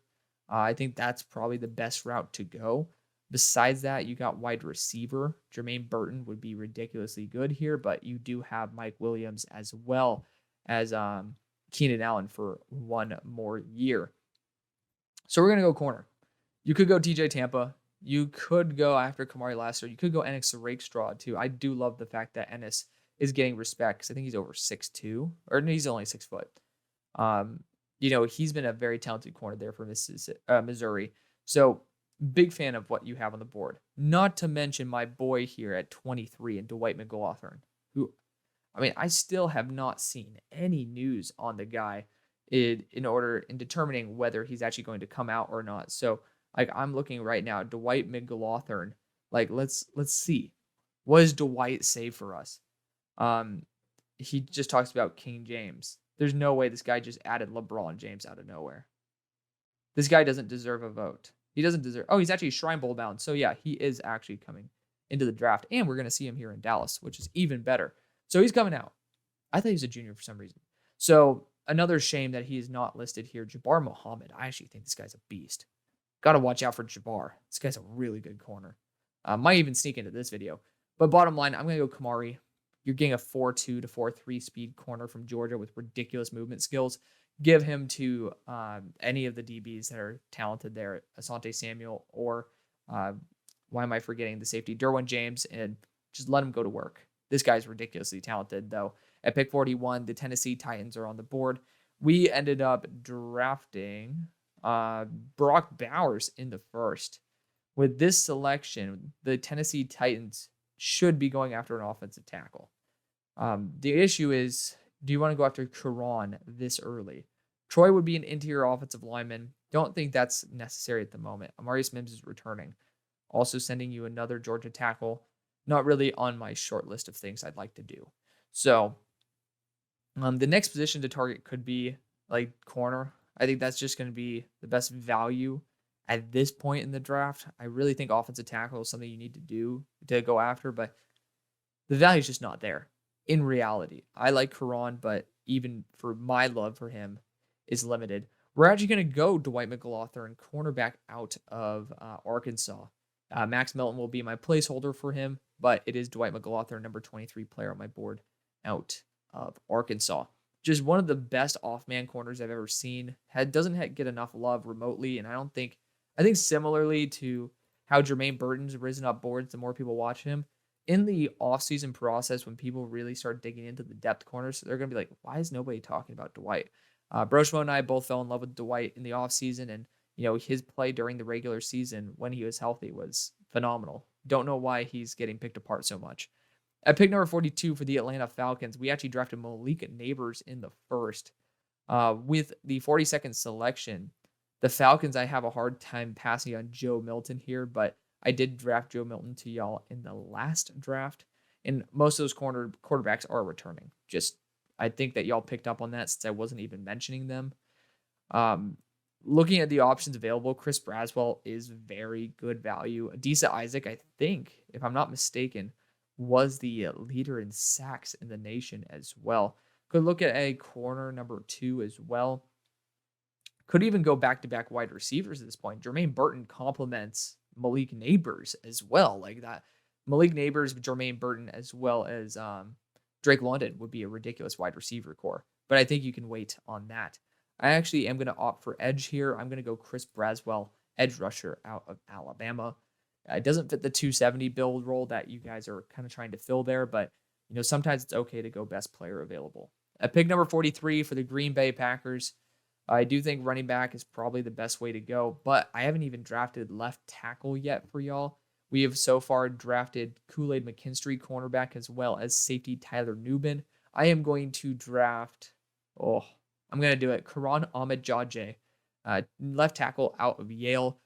I think that's probably the best route to go. Besides that, you got wide receiver. Jermaine Burton would be ridiculously good here, but you do have Mike Williams as well as Keenan Allen for one more year. So we're going to go corner. You could go TJ Tampa. You could go after Kamari Lassiter. You could go Ennis Rakestraw too. I do love the fact that Ennis is getting respect because I think he's over 6'2", or he's only 6 foot. He's been a very talented corner there for Missouri. So big fan of what you have on the board. Not to mention my boy here at 23 and Dwight McLaughlin, who, I still have not seen any news on the guy in determining whether he's actually going to come out or not. So I'm looking right now, Dwight McLaughlin. Let's see. What does Dwight say for us? He just talks about King James. There's no way this guy just added LeBron James out of nowhere. This guy doesn't deserve a vote. He doesn't deserve. Oh, he's actually Shrine Bowl bound. So yeah, he is actually coming into the draft, and we're going to see him here in Dallas, which is even better. So he's coming out. I thought he was a junior for some reason. So another shame that he is not listed here. Jabbar Muhammad. I actually think this guy's a beast. Got to watch out for Jabbar. This guy's a really good corner. Might even sneak into this video. But bottom line, I'm going to go Kamari. You're getting a 4.2 to 4.3 speed corner from Georgia with ridiculous movement skills. Give him to any of the DBs that are talented there, Asante Samuel, or why am I forgetting the safety, Derwin James, and just let him go to work. This guy's ridiculously talented, though. At pick 41, the Tennessee Titans are on the board. We ended up drafting Brock Bowers in the first. With this selection, the Tennessee Titans should be going after an offensive tackle. The issue is, do you want to go after Karan this early? Troy would be an interior offensive lineman. Don't think that's necessary at the moment. Amarius Mims is returning. Also sending you another Georgia tackle. Not really on my short list of things I'd like to do. So the next position to target could be like corner. I think that's just going to be the best value at this point in the draft. I really think offensive tackle is something you need to do to go after, but the value is just not there in reality. I like Karan, but even for my love for him is limited. We're actually going to go Dwight McGlothern, cornerback out of Arkansas. Max Melton will be my placeholder for him, but it is Dwight McGlothern, number 23 player on my board out of Arkansas. Just one of the best off-man corners I've ever seen. Doesn't get enough love remotely, and I think similarly to how Jermaine Burton's risen up boards, the more people watch him, in the offseason process, when people really start digging into the depth corners, they're going to be like, why is nobody talking about Dwight? Broshmo and I both fell in love with Dwight in the offseason, and his play during the regular season when he was healthy was phenomenal. Don't know why he's getting picked apart so much. At pick number 42 for the Atlanta Falcons, we actually drafted Malik Neighbors in the first. With the 42nd selection, the Falcons, I have a hard time passing on Joe Milton here, but I did draft Joe Milton to y'all in the last draft, and most of those quarterbacks are returning. I think that y'all picked up on that since I wasn't even mentioning them. Looking at the options available, Chris Braswell is very good value. Adisa Isaac, I think, if I'm not mistaken, was the leader in sacks in the nation as well. Could look at a corner number 2 as well. Could even go back-to-back wide receivers at this point. Jermaine Burton complements Malik Neighbors as well. Like that, Malik Neighbors, Jermaine Burton, as well as Drake London would be a ridiculous wide receiver core. But I think you can wait on that. I actually am going to opt for edge here. I'm going to go Chris Braswell, edge rusher out of Alabama. It doesn't fit the 270 build role that you guys are kind of trying to fill there, but sometimes it's okay to go best player available. At pick number 43 for the Green Bay Packers, I do think running back is probably the best way to go, but I haven't even drafted left tackle yet for y'all. We have so far drafted Kool-Aid McKinstry, cornerback, as well as safety Tyler Nubin. I am going to draft, I'm going to do it, Karan Ahmad-Jadjeh, left tackle out of Yale.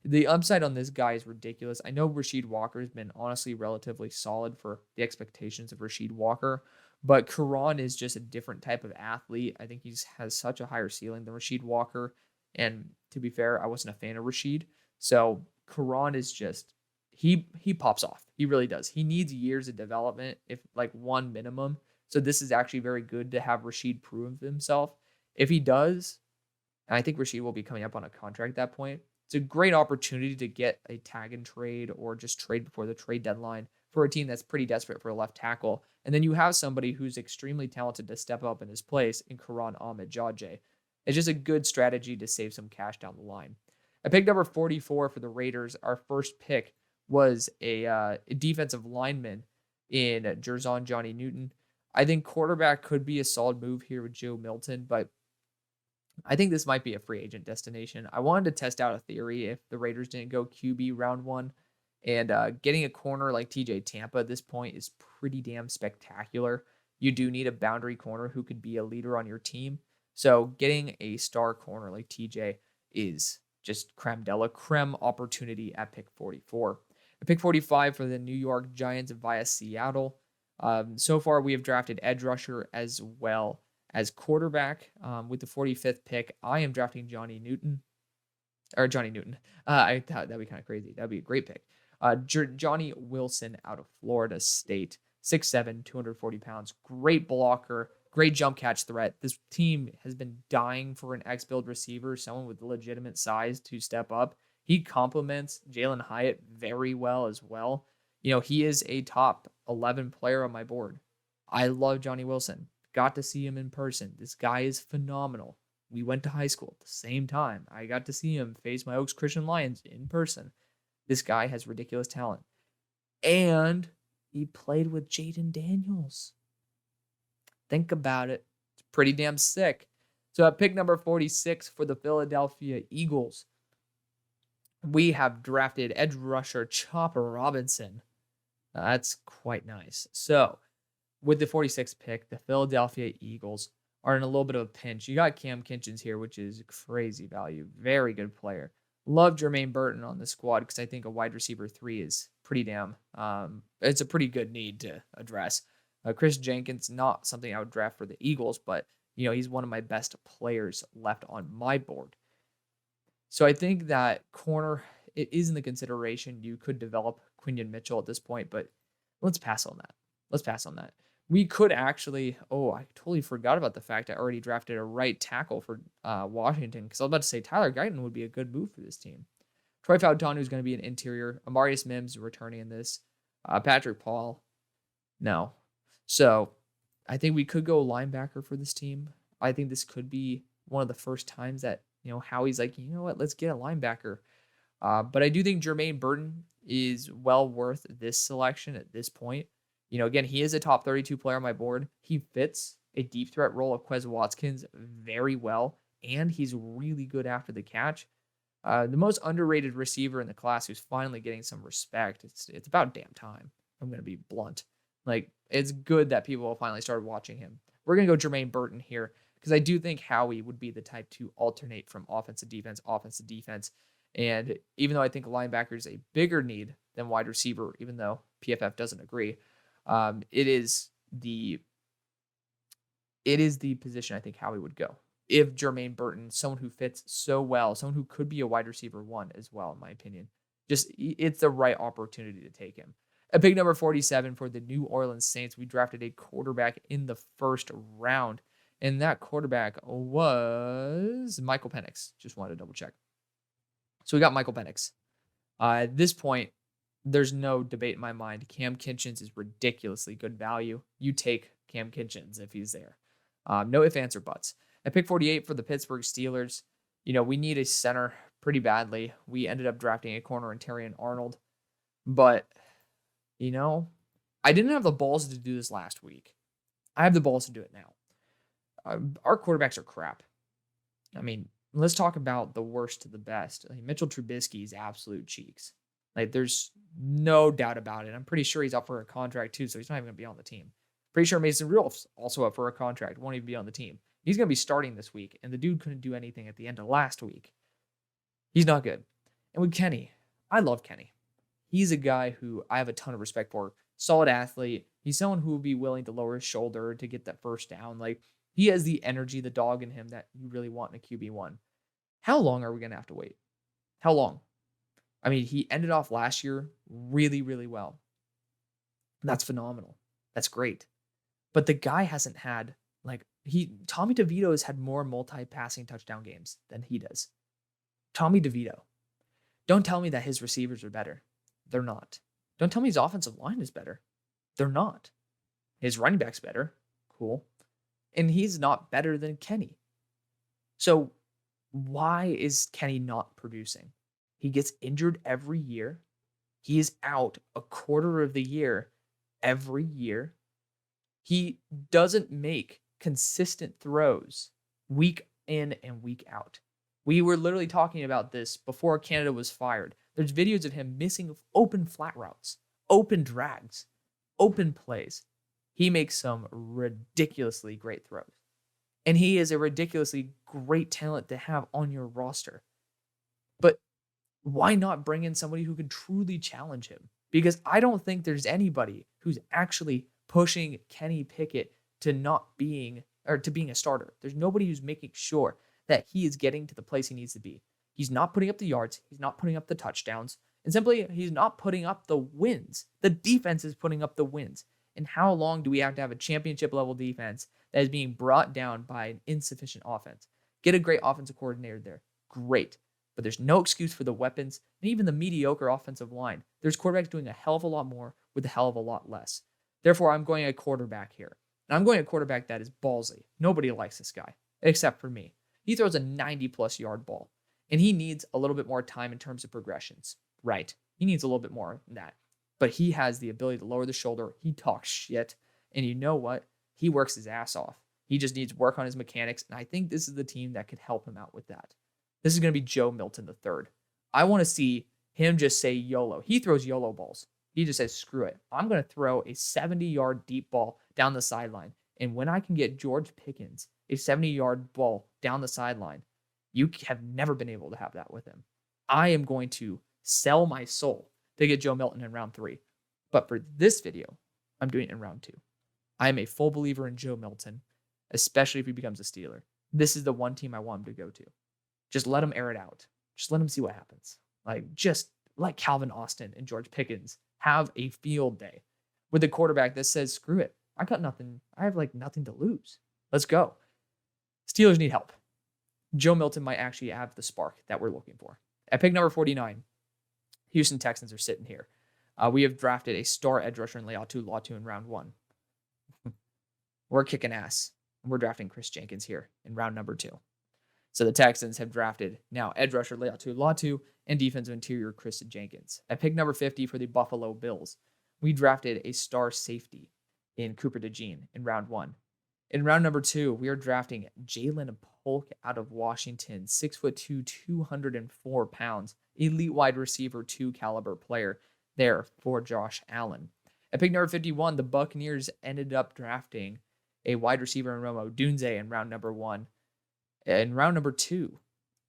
The upside on this guy is ridiculous. I know Rasheed Walker has been honestly relatively solid for the expectations of Rasheed Walker, but Karan is just a different type of athlete. I think he has such a higher ceiling than Rasheed Walker. And to be fair, I wasn't a fan of Rasheed. So Karan is just, he pops off. He really does. He needs years of development, if like one minimum. So this is actually very good to have Rasheed prove himself. If he does, and I think Rasheed will be coming up on a contract at that point, it's a great opportunity to get a tag and trade or just trade before the trade deadline for a team that's pretty desperate for a left tackle. And then you have somebody who's extremely talented to step up in his place in Karan Ahmad-Jadjeh. It's just a good strategy to save some cash down the line. At pick number 44 for the Raiders, our first pick was a defensive lineman in Jerzon Johnny Newton. I think quarterback could be a solid move here with Joe Milton, but I think this might be a free agent destination. I wanted to test out a theory if the Raiders didn't go QB round 1. And getting a corner like TJ Tampa at this point is pretty damn spectacular. You do need a boundary corner who could be a leader on your team. So getting a star corner like TJ is just creme de la creme opportunity at pick 44. At pick 45 for the New York Giants via Seattle. So far, we have drafted edge rusher as well as quarterback. With the 45th pick, I am drafting Johnny Newton. I thought that'd be kind of crazy. That'd be a great pick. Johnny Wilson out of Florida State. 6'7", 240 pounds. Great blocker. Great jump catch threat. This team has been dying for an X-build receiver, someone with legitimate size to step up. He complements Jalen Hyatt very well as well. He is a top 11 player on my board. I love Johnny Wilson. Got to see him in person. This guy is phenomenal. We went to high school at the same time. I got to see him face my Oaks Christian Lions in person. This guy has ridiculous talent. And he played with Jaden Daniels. Think about it. It's pretty damn sick. So at pick number 46 for the Philadelphia Eagles, we have drafted edge rusher Chopper Robinson. That's quite nice. So with the 46th pick, the Philadelphia Eagles are in a little bit of a pinch. You got Cam Kinchens here, which is crazy value. Very good player. Love Jermaine Burton on the squad because I think a wide receiver 3 is pretty damn, it's a pretty good need to address. Chris Jenkins, not something I would draft for the Eagles, but, he's one of my best players left on my board. So I think that corner, it is in the consideration. You could develop Quinion Mitchell at this point, but let's pass on that. Let's pass on that. We could actually, I totally forgot about the fact I already drafted a right tackle for Washington because I was about to say Tyler Guyton would be a good move for this team. Troy Fautanu is going to be an interior. Amarius Mims returning in this. Patrick Paul, no. So I think we could go linebacker for this team. I think this could be one of the first times that, Howie's like, you know what, let's get a linebacker. But I do think Jermaine Burton is well worth this selection at this point. Again, he is a top 32 player on my board. He fits a deep threat role of Quez Watkins very well, and he's really good after the catch. The most underrated receiver in the class who's finally getting some respect. It's about damn time. I'm going to be blunt. Like, it's good that people finally started watching him. We're going to go Jermaine Burton here because I do think Howie would be the type to alternate from offense to defense. And even though I think linebacker is a bigger need than wide receiver, even though PFF doesn't agree, it is the position I think Howie would go. If Jermaine Burton, someone who fits so well, someone who could be a wide receiver 1 as well, in my opinion, it's the right opportunity to take him. At pick number 47 for the New Orleans Saints, we drafted a quarterback in the first round, and that quarterback was Michael Penix. Just wanted to double check. So we got Michael Penix. At this point, there's no debate in my mind. Cam Kinchens is ridiculously good value. You take Cam Kinchens if he's there. No ifs, ands, or buts. At pick 48 for the Pittsburgh Steelers, we need a center pretty badly. We ended up drafting a corner in Terrion Arnold. But, I didn't have the balls to do this last week. I have the balls to do it now. Our quarterbacks are crap. I mean, let's talk about the worst to the best. Mitchell Trubisky is absolute cheeks. There's no doubt about it. I'm pretty sure he's up for a contract too, so he's not even going to be on the team. Pretty sure Mason Rudolph's also up for a contract. Won't even be on the team. He's going to be starting this week, and the dude couldn't do anything at the end of last week. He's not good. And with Kenny, I love Kenny. He's a guy who I have a ton of respect for. Solid athlete. He's someone who would be willing to lower his shoulder to get that first down. He has the energy, the dog in him that you really want in a QB1. How long are we going to have to wait? How long? I mean, he ended off last year really, really well. That's phenomenal. That's great. But the guy hasn't had, Tommy DeVito has had more multi-passing touchdown games than he does. Tommy DeVito. Don't tell me that his receivers are better. They're not. Don't tell me his offensive line is better. They're not. His running back's better. Cool. And he's not better than Kenny. So why is Kenny not producing? He gets injured every year. He is out a quarter of the year every year. He doesn't make consistent throws week in and week out. We were literally talking about this before Canada was fired. There's videos of him missing open flat routes, open drags, open plays. He makes some ridiculously great throws. And he is a ridiculously great talent to have on your roster. But why not bring in somebody who can truly challenge him? Because I don't think there's anybody who's actually pushing Kenny Pickett to being a starter. There's nobody who's making sure that he is getting to the place he needs to be. He's not putting up the yards. He's not putting up the touchdowns. And simply, he's not putting up the wins. The defense is putting up the wins. And how long do we have to have a championship level defense that is being brought down by an insufficient offense? Get a great offensive coordinator there. Great. But there's no excuse for the weapons and even the mediocre offensive line. There's quarterbacks doing a hell of a lot more with a hell of a lot less. Therefore, I'm going a quarterback here. And I'm going a quarterback that is ballsy. Nobody likes this guy, except for me. He throws a 90-plus yard ball, and he needs a little bit more time in terms of progressions. Right. He needs a little bit more than that. But he has the ability to lower the shoulder. He talks shit. And you know what? He works his ass off. He just needs work on his mechanics, and I think this is the team that could help him out with that. This is going to be Joe Milton III. I want to see him just say YOLO. He throws YOLO balls. He just says, screw it. I'm going to throw a 70-yard deep ball down the sideline. And when I can get George Pickens, a 70-yard ball down the sideline, you have never been able to have that with him. I am going to sell my soul to get Joe Milton in round 3. But for this video, I'm doing it in round 2. I am a full believer in Joe Milton, especially if he becomes a Steeler. This is the one team I want him to go to. Just let him air it out. Just let him see what happens. Just let Calvin Austin and George Pickens have a field day with a quarterback that says, screw it. I got nothing. I have nothing to lose. Let's go. Steelers need help. Joe Milton might actually have the spark that we're looking for. At pick number 49, Houston Texans are sitting here. We have drafted a star edge rusher in Latu in round 1. We're kicking ass. We're drafting Chris Jenkins here in round number 2. So the Texans have drafted now edge rusher Latu and defensive interior Chris Jenkins. At pick number 50 for the Buffalo Bills, we drafted a star safety in Cooper DeJean in round 1. In round number 2, we are drafting Jalen Polk out of Washington, 6'2", 204 pounds, elite wide receiver 2 caliber player there for Josh Allen. At pick number 51, the Buccaneers ended up drafting a wide receiver in Rome Odunze in round number 1. In round number 2,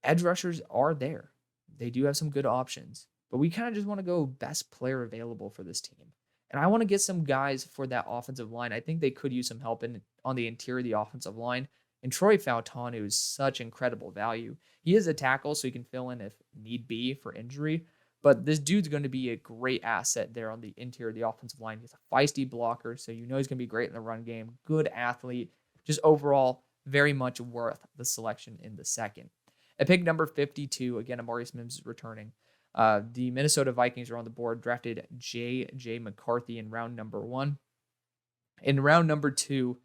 edge rushers are there. They do have some good options, but we kind of just want to go best player available for this team. And I want to get some guys for that offensive line. I think they could use some help on the interior of the offensive line. And Troy Fautanu is such incredible value. He is a tackle, so he can fill in if need be for injury. But this dude's going to be a great asset there on the interior of the offensive line. He's a feisty blocker, so you know he's going to be great in the run game. Good athlete. Just overall, very much worth the selection in the second. At pick number 52, again, Amari Mims is returning. The Minnesota Vikings are on the board, drafted J.J. McCarthy in round number 1. In round number 2,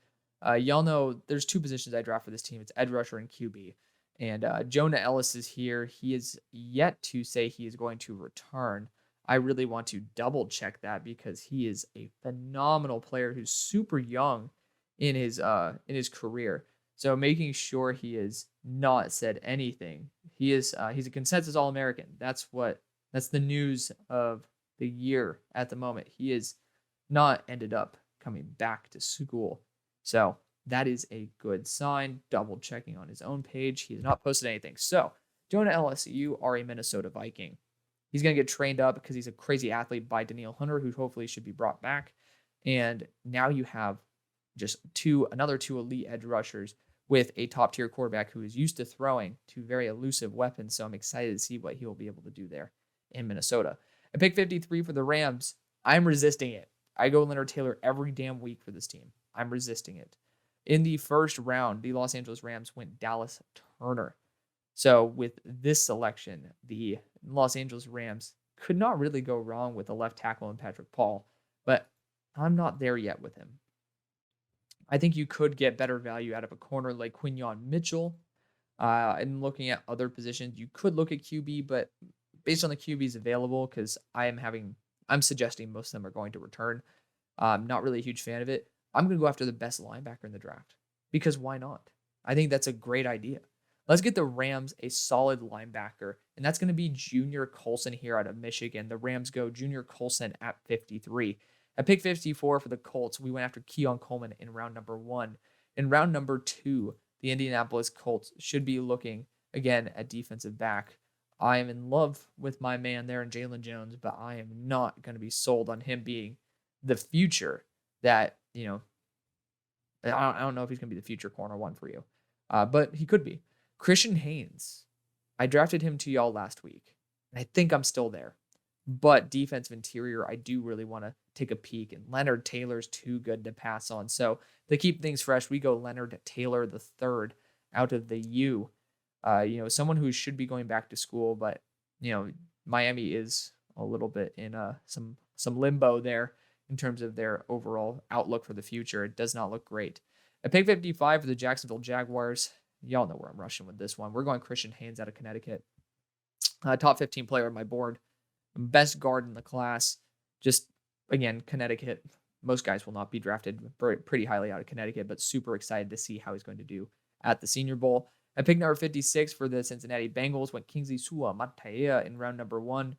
y'all know there's 2 positions I draft for this team. It's edge rusher and QB. And Jonah Ellis is here. He is yet to say he is going to return. I really want to double check that because he is a phenomenal player who's super young in his career. So making sure he has not said anything. He's a consensus All-American. That's the news of the year at the moment. He has not ended up coming back to school. So that is a good sign. Double checking on his own page. He has not posted anything. So Jonah Ellis, you are a Minnesota Viking. He's going to get trained up because he's a crazy athlete by Danielle Hunter, who hopefully should be brought back. And now you have just another two elite edge rushers with a top-tier quarterback who is used to throwing 2 very elusive weapons. So I'm excited to see what he will be able to do there in Minnesota. At pick 53 for the Rams, I'm resisting it. I go Leonard Taylor every damn week for this team. I'm resisting it. In the first round, the Los Angeles Rams went Dallas Turner. So with this selection, the Los Angeles Rams could not really go wrong with a left tackle in Patrick Paul, but I'm not there yet with him. I think you could get better value out of a corner like Quinyon Mitchell. And looking at other positions, you could look at QB, but based on the QBs available, because I'm suggesting most of them are going to return. I'm not really a huge fan of it. I'm going to go after the best linebacker in the draft because why not? I think that's a great idea. Let's get the Rams a solid linebacker, and that's going to be Junior Colson here out of Michigan. The Rams go Junior Colson at 53. At pick 54 for the Colts, we went after Keon Coleman in round number 1. In round number 2, the Indianapolis Colts should be looking again at defensive back. I am in love with my man there in Jalen Jones, but I am not going to be sold on him being the future that, I don't know if he's going to be the future corner 1 for you, but he could be. Christian Haynes, I drafted him to y'all last week, and I think I'm still there. But defensive interior, I do really want to take a peek, and Leonard Taylor's too good to pass on. So to keep things fresh, we go Leonard Taylor the third out of the U. Someone who should be going back to school, but Miami is a little bit in some limbo there in terms of their overall outlook for the future. It does not look great. At pick 55 for the Jacksonville Jaguars, y'all know where I'm rushing with this one. We're going Christian Haynes out of Connecticut. Top 15 player on my board. Best guard in the class. Just, again, Connecticut. Most guys will not be drafted pretty highly out of Connecticut, but super excited to see how he's going to do at the Senior Bowl. At pick number 56 for the Cincinnati Bengals went Kingsley Suamataia in round number 1.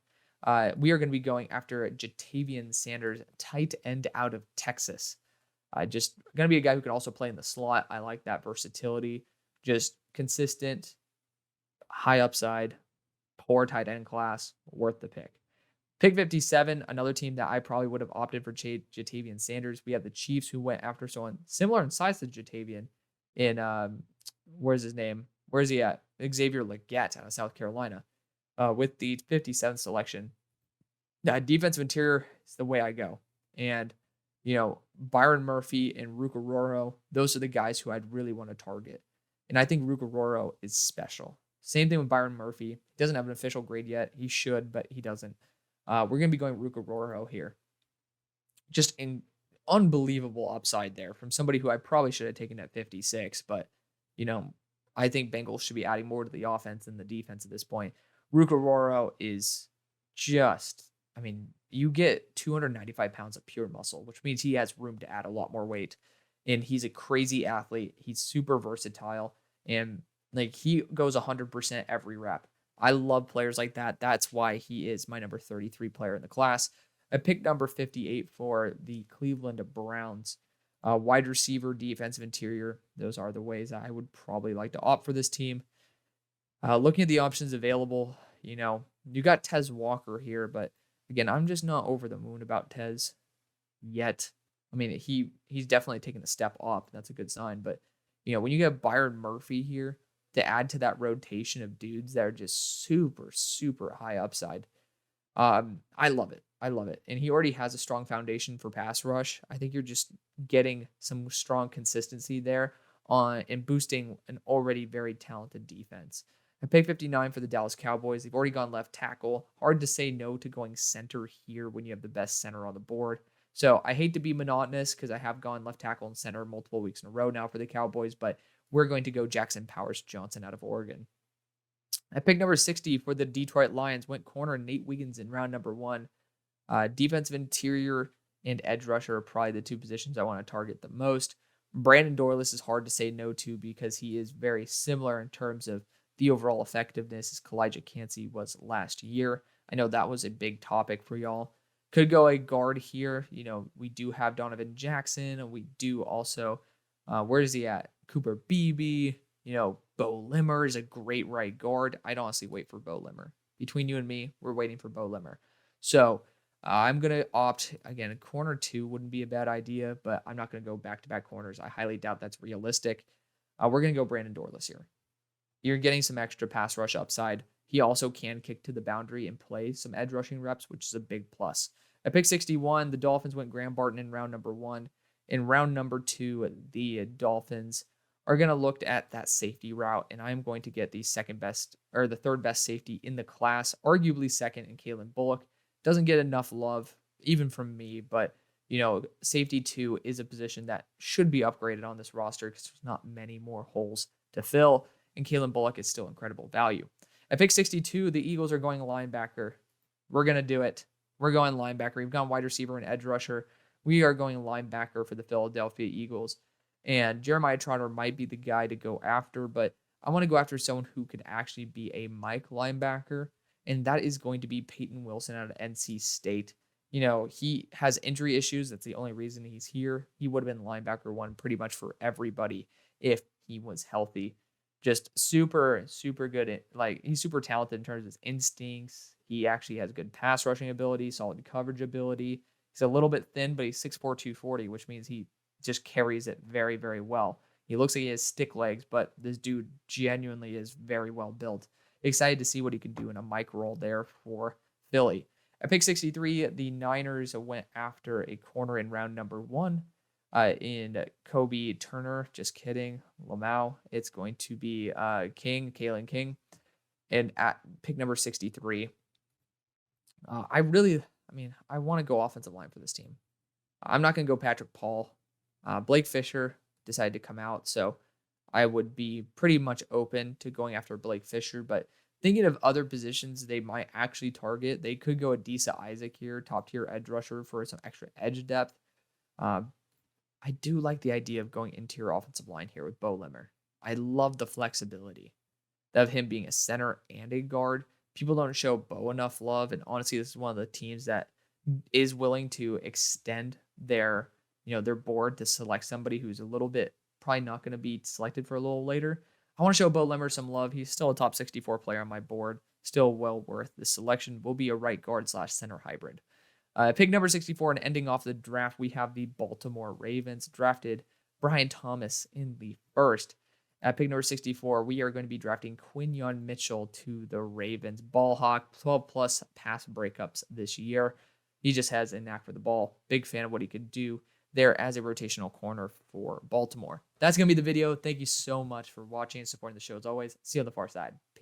We are going to be going after Jatavian Sanders, tight end out of Texas. Just going to be a guy who can also play in the slot. I like that versatility. Just consistent, high upside, poor tight end class, worth the pick. Pick 57, another team that I probably would have opted for Jatavian Sanders. We have the Chiefs who went after someone similar in size to Jatavian in, where's his name? Where's he at? Xavier Legette out of South Carolina with the 57th selection. Defensive interior is the way I go. And, Byron Murphy and Rukaroro, those are the guys who I'd really want to target. And I think Rukaroro is special. Same thing with Byron Murphy. He doesn't have an official grade yet. He should, but he doesn't. We're going to be going Rukaroro here. Just an unbelievable upside there from somebody who I probably should have taken at 56. But, I think Bengals should be adding more to the offense than the defense at this point. Rukaroro is just, you get 295 pounds of pure muscle, which means he has room to add a lot more weight. And he's a crazy athlete. He's super versatile. And he goes 100% every rep. I love players like that. That's why he is my number 33 player in the class. I picked number 58 for the Cleveland Browns. Wide receiver, defensive interior. Those are the ways I would probably like to opt for this team. Looking at the options available, you got Tez Walker here, but again, I'm just not over the moon about Tez yet. He's definitely taken a step up. That's a good sign. But, when you get Byron Murphy here to add to that rotation of dudes that are just super, super high upside, I love it. I love it. And he already has a strong foundation for pass rush. I think you're just getting some strong consistency there and boosting an already very talented defense. I pick 59 for the Dallas Cowboys. They've already gone left tackle. Hard to say no to going center here when you have the best center on the board. So I hate to be monotonous because I have gone left tackle and center multiple weeks in a row now for the Cowboys, but we're going to go Jackson Powers Johnson out of Oregon. I picked number 60 for the Detroit Lions. Went corner Nate Wiggins in round number 1. Defensive interior and edge rusher are probably the two positions I want to target the most. Brandon Dorlus is hard to say no to because he is very similar in terms of the overall effectiveness as Kalijah Cansey was last year. I know that was a big topic for y'all. Could go a guard here. We do have Donovan Jackson, and we do also, where is he at? Cooper Beebe. Bo Limmer is a great right guard. I'd honestly wait for Bo Limmer. Between you and me, we're waiting for Bo Limmer. So I'm going to opt, again, corner 2 wouldn't be a bad idea, but I'm not going to go back-to-back corners. I highly doubt that's realistic. We're going to go Brandon Dorlus here. You're getting some extra pass rush upside. He also can kick to the boundary and play some edge rushing reps, which is a big plus. At pick 61, the Dolphins went Graham Barton in round number 1. In round number 2, the Dolphins are going to look at that safety route, and I'm going to get the third best safety in the class, arguably second in Kalen Bullock. Doesn't get enough love, even from me, but, safety 2 is a position that should be upgraded on this roster because there's not many more holes to fill, and Kalen Bullock is still incredible value. At pick 62, the Eagles are going linebacker. We're going to do it. We're going linebacker. We've gone wide receiver and edge rusher. We are going linebacker for the Philadelphia Eagles. And Jeremiah Trotter might be the guy to go after, but I want to go after someone who could actually be a Mike linebacker, and that is going to be Peyton Wilson out of NC State. He has injury issues. That's the only reason he's here. He would have been linebacker 1 pretty much for everybody if he was healthy. Just super, super good. He's super talented in terms of his instincts. He actually has good pass rushing ability, solid coverage ability. He's a little bit thin, but he's 6'4", 240, which means he just carries it very, very well. He looks like he has stick legs, but this dude genuinely is very well built. Excited to see what he can do in a mic role there for Philly. At pick 63, the Niners went after a corner in round number 1 in Kobe Turner. Just kidding. Lamau. It's going to be Kalen King. And at pick number 63, I want to go offensive line for this team. I'm not going to go Patrick Paul. Blake Fisher decided to come out, so I would be pretty much open to going after Blake Fisher, but thinking of other positions they might actually target, they could go Adisa Isaac here, top-tier edge rusher for some extra edge depth. I do like the idea of going interior offensive line here with Bo Limmer. I love the flexibility of him being a center and a guard. People don't show Bo enough love, and honestly, this is one of the teams that is willing to extend their their board to select somebody who's a little bit probably not going to be selected for a little later. I want to show Bo Lemmer some love. He's still a top 64 player on my board. Still well worth the selection. Will be a right guard / center hybrid. Pick number 64 and ending off the draft, we have the Baltimore Ravens. Drafted Brian Thomas in the first. At pick number 64, we are going to be drafting Quinyon Mitchell to the Ravens. Ball hawk, 12 plus pass breakups this year. He just has a knack for the ball. Big fan of what he could do there as a rotational corner for Baltimore. That's going to be the video. Thank you so much for watching and supporting the show as always. See you on the far side. Peace.